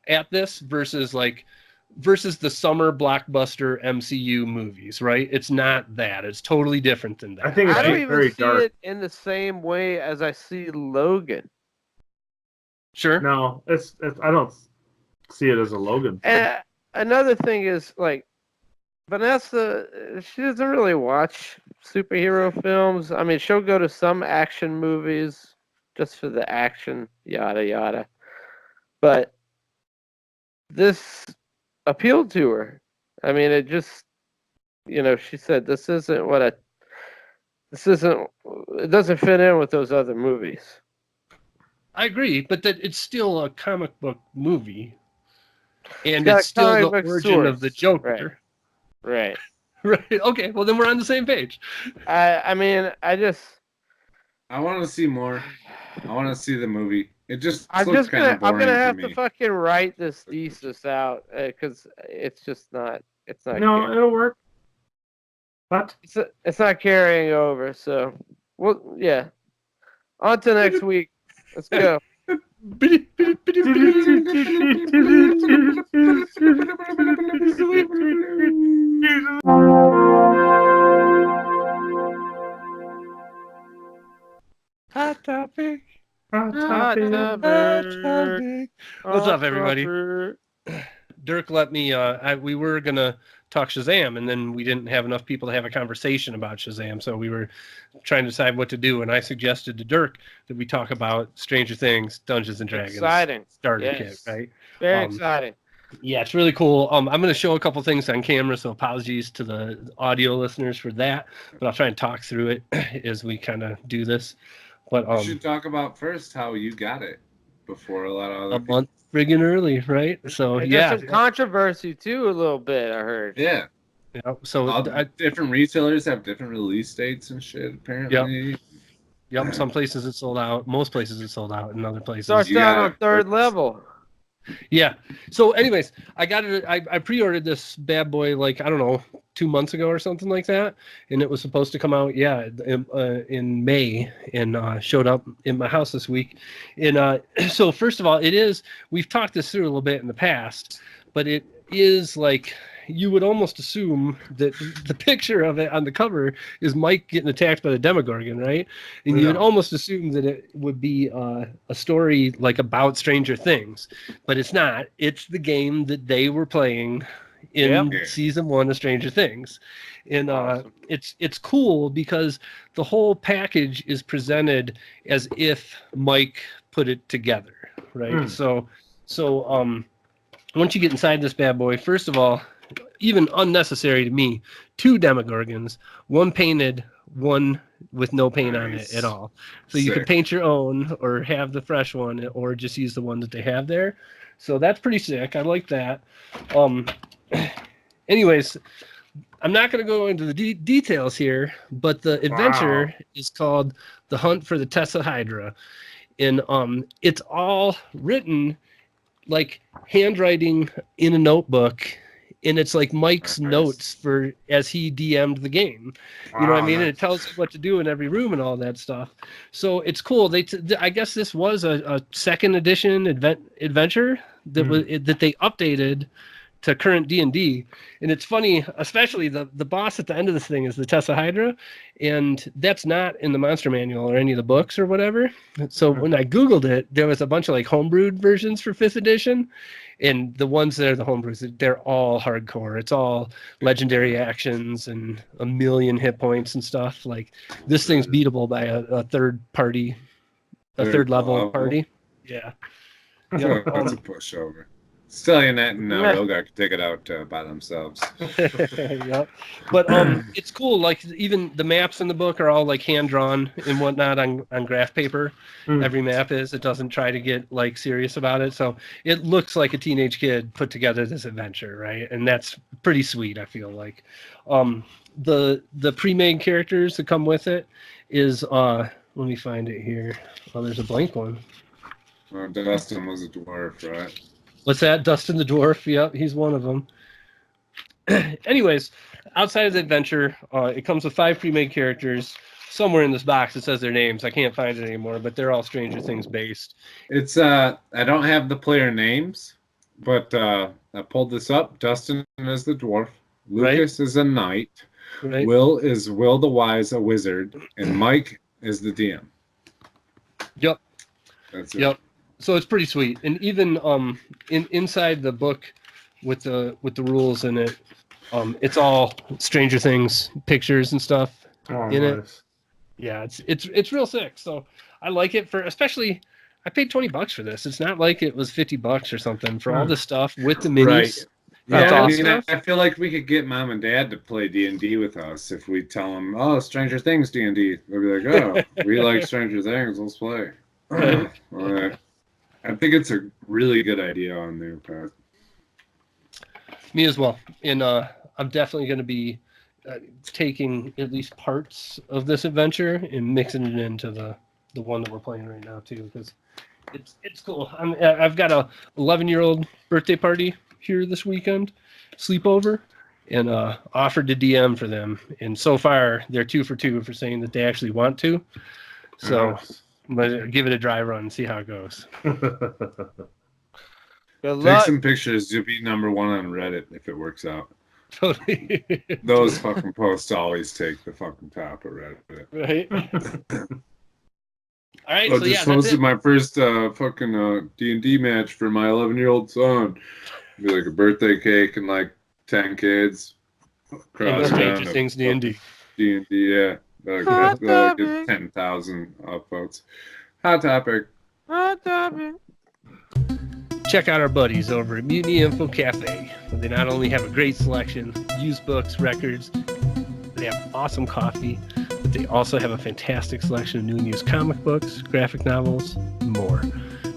at this versus the summer blockbuster MCU movies, right? It's not that. It's totally different than that. I think it's I don't very even see dark. it in the same way as I see Logan. Sure. No, it's I don't see it as a Logan film. And another thing is like Vanessa, she doesn't really watch superhero films. I mean, she'll go to some action movies just for the action, yada yada. But this appealed to her. I mean, it just, she said it doesn't fit in with those other movies. I agree, but that it's still a comic book movie. And got it's still comic the book origin of the source. Joker. Right. Right. Okay, well then we're on the same page. I mean, I want to see more. I want to see the movie. It just I'm looks kind of boring gonna have to to me. fucking write this thesis out because it's just not. It's not. No, it'll work. What? It's not carrying over. So, well, yeah. On to next week. Let's go. Hot topic. Hot topic. What's up, everybody? Dirk let me we were gonna talk Shazam, and then we didn't have enough people to have a conversation about Shazam, so we were trying to decide what to do, and I suggested to Dirk that we talk about Stranger Things, Dungeons and Dragons. Exciting. Starter kit, right? Very exciting. Yeah, it's really cool. I'm going to show a couple things on camera, so apologies to the audio listeners for that, but I'll try and talk through it as we kind of do this. But you should talk about first how you got it before a lot of other people. Month friggin' early, right? So And yeah, there's some controversy too, a little bit. I heard. Yeah. So different retailers have different release dates and shit. Apparently. Yep. Some places it's sold out. Most places it's sold out. In other places, Starts down on third level. Yeah. So, anyways, I got it. I pre-ordered this bad boy like I don't know 2 months ago or something like that, and it was supposed to come out in May, and showed up in my house this week. And so first of all, we've talked this through a little bit in the past, but it is like you would almost assume that the picture of it on the cover is Mike getting attacked by the Demogorgon, right? And you would almost assume that it would be a story like about Stranger Things, but it's not. It's the game that they were playing in season 1 of Stranger Things. And awesome. It's cool because the whole package is presented as if Mike put it together, right? So once you get inside this bad boy, first of all, even unnecessary to me, 2 Demogorgons, one painted, one with no paint on it at all. So you can paint your own or have the fresh one or just use the one that they have there. So that's pretty sick. I like that. Anyways, I'm not going to go into the details here, but the adventure is called The Hunt for the Tessahydra. And it's all written like handwriting in a notebook, and it's like Mike's notes for as he DM'd the game. You know what I mean? And it tells you what to do in every room and all that stuff. So it's cool. I guess this was a second edition adventure that they updated to current D&D. And it's funny, especially the boss at the end of this thing is the Tessahydra, and that's not in the monster manual or any of the books or whatever. So when I Googled it, there was a bunch of like homebrewed versions for 5th edition, and the ones that are the homebrews, they're all hardcore. It's all legendary actions and a million hit points and stuff. Like this thing's beatable by a third level party. Yeah. That's a pushover. Stallion and Rogar could take it out by themselves. Yep. But it's cool. Like even the maps in the book are all like hand drawn and whatnot on graph paper. Every map is. It doesn't try to get like serious about it. So it looks like a teenage kid put together this adventure, right? And that's pretty sweet. I feel like the pre-made characters that come with it is let me find it here. Oh, there's a blank one. Dustin was a dwarf, right? What's that? Dustin the Dwarf. Yep, he's one of them. Anyways, outside of the adventure, it comes with 5 pre-made characters. Somewhere in this box it says their names. I can't find it anymore, but they're all Stranger Things based. It's I don't have the player names, but I pulled this up. Dustin is the dwarf. Lucas is a knight. Right. Will is Will the Wise, a wizard, and Mike is the DM. Yep. That's it. Yep. So it's pretty sweet, and even inside the book with the rules in it, it's all Stranger Things pictures and stuff in it. Yeah, it's real sick. So I like it especially. I paid $20 for this. It's not like it was $50 or something for all this stuff with the minis. Right. Yeah, I feel like we could get mom and dad to play D&D with us if we tell them, "Oh, Stranger Things D&D." They'll be like, "Oh, we like Stranger Things. Let's play." All right. I think it's a really good idea on their part. Me as well. And I'm definitely going to be taking at least parts of this adventure and mixing it into the one that we're playing right now too, because it's cool. I've got a 11-year-old birthday party here this weekend, sleepover, and offered to DM for them. And so far, they're 2 for 2 for saying that they actually want to. So. Nice. But give it a dry run and see how it goes. Take some pictures. You'll be number 1 on Reddit if it works out. Totally. Those fucking posts always take the fucking top of Reddit. Right. All right. I just hosted my first fucking D&D match for my 11-year-old son. It'd be like a birthday cake and like 10 kids. cross Stranger Things D&D. D&D, yeah. They'll get 10,000 upvotes. Hot topic. Hot topic. Check out our buddies over at Mutiny Info Cafe. They not only have a great selection, used books, records, they have awesome coffee, but they also have a fantastic selection of new and used comic books, graphic novels, and more.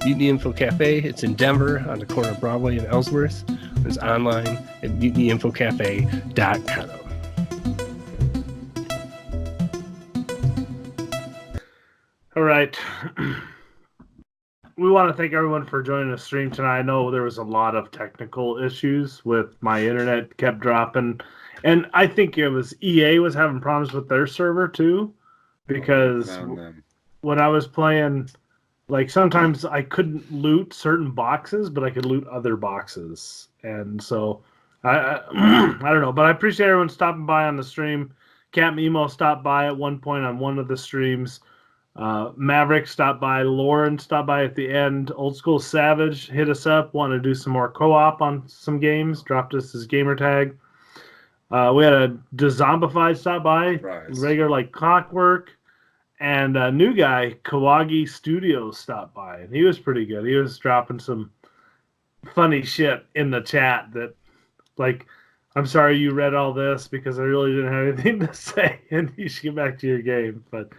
Mutiny Info Cafe, it's in Denver on the corner of Broadway and Ellsworth. It's online at mutinyinfocafe.com. All right. We want to thank everyone for joining the stream tonight. I know there was a lot of technical issues with my internet kept dropping. And I think it was EA was having problems with their server too. Because when I was playing, like sometimes I couldn't loot certain boxes, but I could loot other boxes. And so I don't know, but I appreciate everyone stopping by on the stream. Camp Emo stopped by at one point on one of the streams. Maverick stopped by. Lauren stopped by at the end. Old School Savage hit us up, wanted to do some more co-op on some games. Dropped us his gamer tag. We had a Dezombified stop by, regular like clockwork, and a new guy, Kawagi Studios, stopped by, and he was pretty good. He was dropping some funny shit in the chat that, like, I'm sorry you read all this because I really didn't have anything to say, and you should get back to your game. But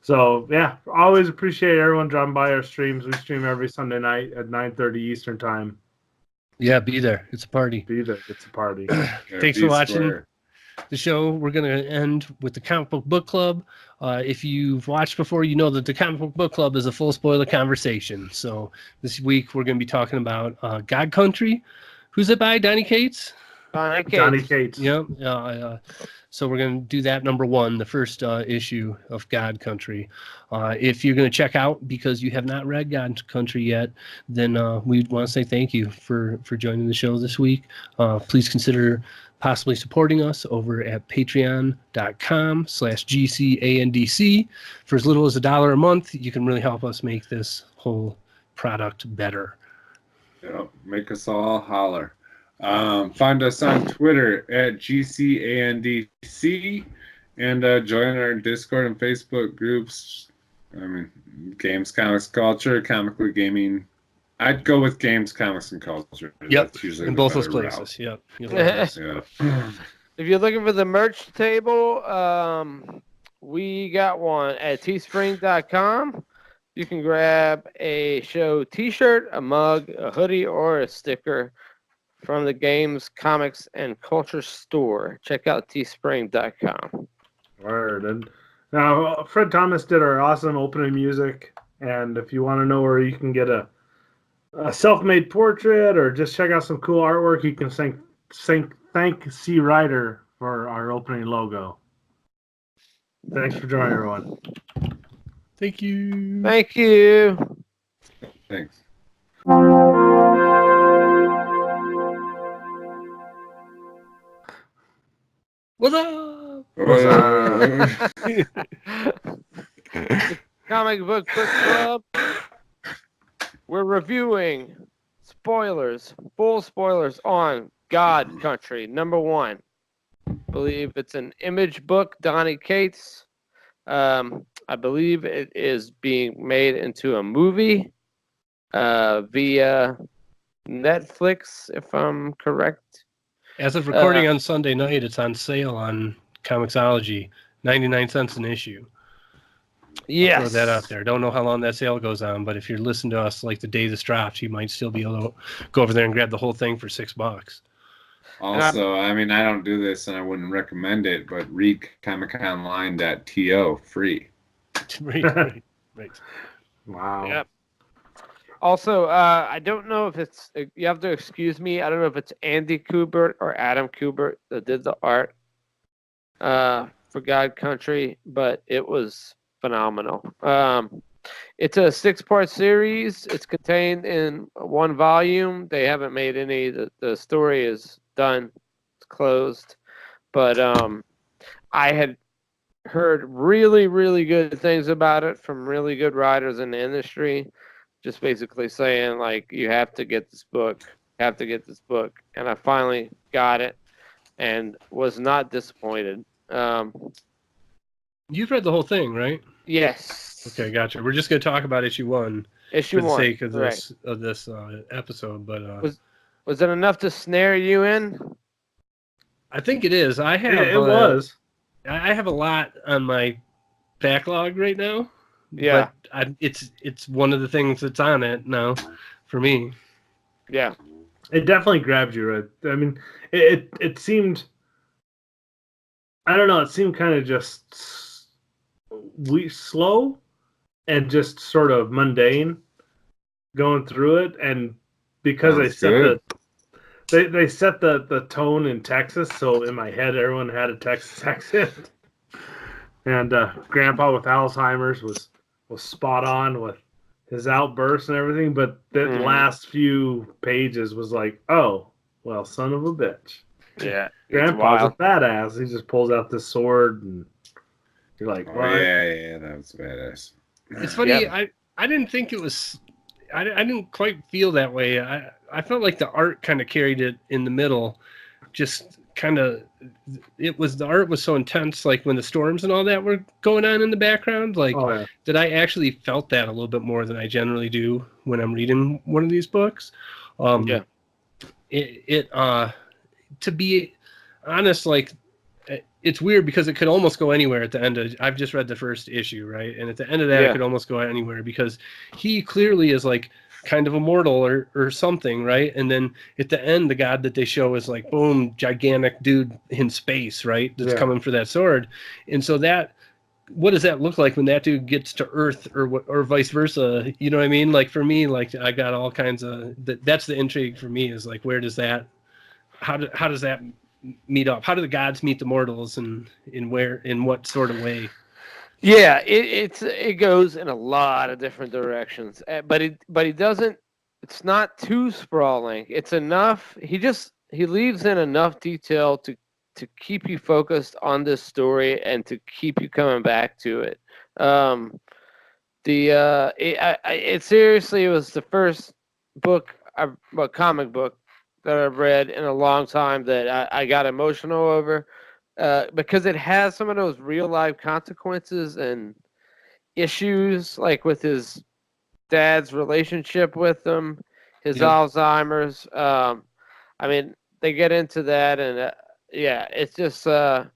so yeah, always appreciate everyone dropping by our streams. We stream every Sunday night at 9:30 Eastern time. Yeah, be there. It's a party. Be there. It's a party. Thanks for watching the show. We're going to end with the Comic Book Club. If you've watched before, you know that the Comic Book Club is a full spoiler conversation. So this week we're going to be talking about God Country. Who's it by? Donny Cates? Donny Cates. Yep. So we're going to do that number one, the first issue of God Country. If you're going to check out because you have not read God Country yet, then we want to say thank you for joining the show this week. Please consider possibly supporting us over at patreon.com/GCandC. For as little as $1 a month, you can really help us make this whole product better. Yeah, make us all holler. Find us on Twitter at GCandC and join our Discord and Facebook groups. I mean, Games, Comics, Culture, Comically Gaming. I'd go with Games, Comics, and Culture. Yep, in both those places. Yep. Yeah. If you're looking for the merch table, we got one at teespring.com. You can grab a show t-shirt, a mug, a hoodie, or a sticker from the Games, Comics, and Culture store. Check out teespring.com. Word. And now, Fred Thomas did our awesome opening music. And if you want to know where you can get a self-made portrait or just check out some cool artwork, you can thank Xee Reiter for our opening logo. Thanks for joining, everyone. Thank you. Thank you. Thanks. What's up? Comic Book Club. We're reviewing spoilers, full spoilers on God Country, number 1. I believe it's an Image book, Donny Cates. I believe it is being made into a movie via Netflix, if I'm correct. As of recording on Sunday night, it's on sale on Comixology, 99 cents an issue. Yes. I'll throw that out there. Don't know how long that sale goes on, but if you're listening to us like the day this drops, you might still be able to go over there and grab the whole thing for $6. Also, I mean, I don't do this and I wouldn't recommend it, but read comiconline.to free. Right. Wow. Yep. Also, I don't know if it's, you have to excuse me, I don't know if it's Andy Kubert or Adam Kubert that did the art for God Country, but it was phenomenal. It's a 6-part series. It's contained in 1 volume. They haven't made any, the story is done, it's closed. But I had heard really, really good things about it from really good writers in the industry. Just basically saying, like, you have to get this book, and I finally got it. and was not disappointed. You've read the whole thing, right? Yes. Okay, gotcha. We're just going to talk about issue 1 Issue for the 1, sake of right. this episode, but Was it enough to snare you in? I think it is. I have It was. I have a lot on my backlog right now. Yeah. But it's one of the things that's on it now for me. Yeah. It definitely grabbed you, right? I mean, it seemed, I don't know, it seemed kind of just slow and just sort of mundane going through it, and because they set the tone in Texas, so in my head everyone had a Texas accent, and Grandpa with Alzheimer's was spot on with his outbursts and everything, but the last few pages was like, oh, well, son of a bitch. Yeah. Grandpa's a badass. He just pulls out this sword, and you're like, Oh, what? yeah, that was badass. It's funny. I didn't think it was. I didn't quite feel that way. I felt like the art kind of carried it in the middle. Just kind of, the art was so intense, like when the storms and all that were going on in the background. Like that, I actually felt that a little bit more than I generally do when I'm reading one of these books. To be honest, like, it's weird because it could almost go anywhere at the end of, I've just read the first issue, right? And at the end of that, it could almost go anywhere because he clearly is like kind of immortal or something, right? And then at the end, the god that they show is like, boom, gigantic dude in space, right? That's coming for that sword. And so what does that look like when that dude gets to Earth or vice versa? You know what I mean? Like for me, like I got all kinds of, that's the intrigue for me, is like, where does that, how does that meet up? How do the gods meet the mortals, and in what sort of way? Yeah, it goes in a lot of different directions, but he doesn't. It's not too sprawling. It's enough. He leaves in enough detail to keep you focused on this story and to keep you coming back to it. It seriously was the first comic book that I've read in a long time that I got emotional over, because it has some of those real life consequences and issues, like with his dad's relationship with him, his Alzheimer's. I mean, they get into that, and it's just I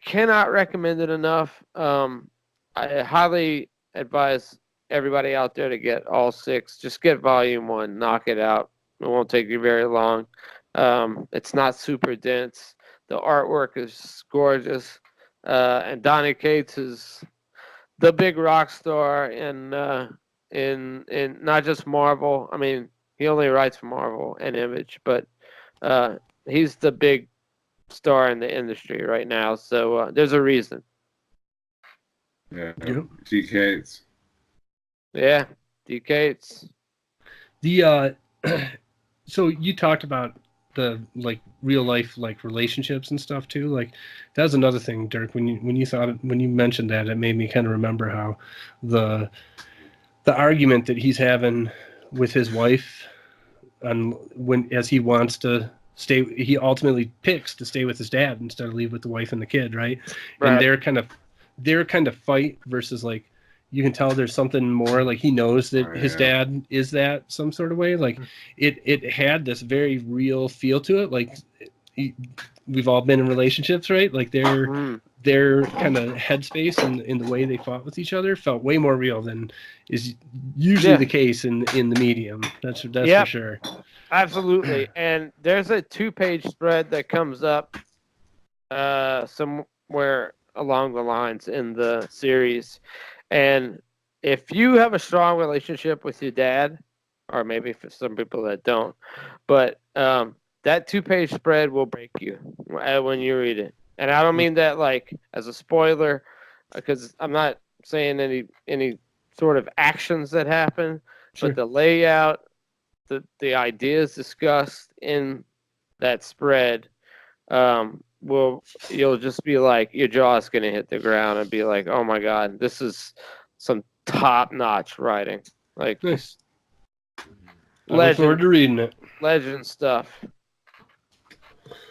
cannot recommend it enough. I highly advise everybody out there to get all 6. Just get volume 1, knock it out. It won't take you very long. It's not super dense. The artwork is gorgeous. And Donny Cates is the big rock star in not just Marvel. I mean, he only writes for Marvel and Image, but he's the big star in the industry right now. So there's a reason. Yeah. Xee Cates. Yeah, Xee Cates. So you talked about the like real life like relationships and stuff too. Like that was another thing, Dirk. When you mentioned that, it made me kind of remember how the argument that he's having with his wife, as he wants to stay, he ultimately picks to stay with his dad instead of leave with the wife and the kid, right? And their kind of fight versus like, you can tell there's something more, like he knows that his dad is that some sort of way. Like it had this very real feel to it. Like we've all been in relationships, right? Like their kind of headspace and in the way they fought with each other felt way more real than is usually the case in the medium. That's for sure. Absolutely. And there's a 2-page spread that comes up somewhere along the lines in the series. And if you have a strong relationship with your dad, or maybe for some people that don't, but that 2-page spread will break you when you read it. And I don't mean that like as a spoiler, because I'm not saying any sort of actions that happen, but the layout, the ideas discussed in that spread, you'll just be like, your jaw's gonna hit the ground and be like, oh my god, this is some top-notch writing. Like, nice. I look forward to reading it. Legend stuff.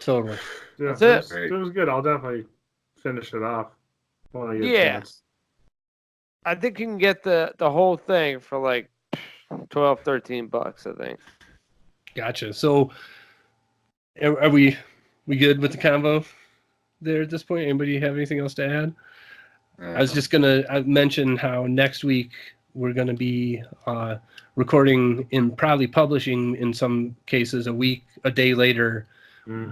Totally. Yeah, That's it. It was good. I'll definitely finish it off when I get a Yeah. chance. I think you can get the whole thing for like $12-13, I think. Gotcha. So, are we good with the convo there at this point? Anybody have anything else to add? I was just gonna mention how next week we're gonna be recording and probably publishing in some cases a day later,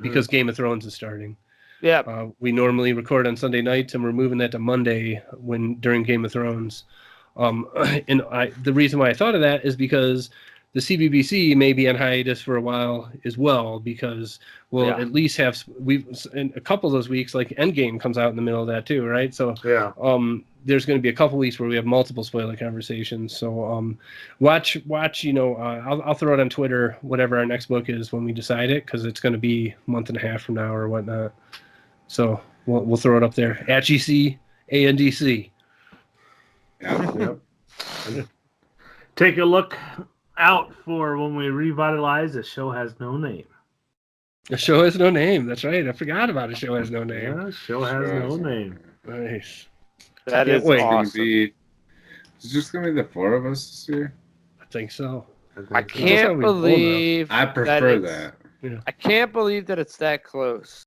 because Game of Thrones is starting. Yeah. We normally record on Sunday nights, and we're moving that to Monday during Game of Thrones. And the reason why I thought of that is because the CBBC may be on hiatus for a while as well, because we'll at least have in a couple of those weeks, like Endgame comes out in the middle of that too, right? So there's going to be a couple weeks where we have multiple spoiler conversations. So watch. I'll throw it on Twitter, whatever our next book is when we decide it, because it's going to be a month and a half from now or whatnot. So we'll throw it up there at GCandC. Yep. Take a look out for when we revitalize The Show Has No Name. The Show Has No Name. That's right. I forgot about A Show Has No Name. Yeah, Show Has No Name. Nice. That is wait. awesome. It's just gonna be the four of us this year. I think so. I can't believe I prefer that. that. I can't believe that it's that close.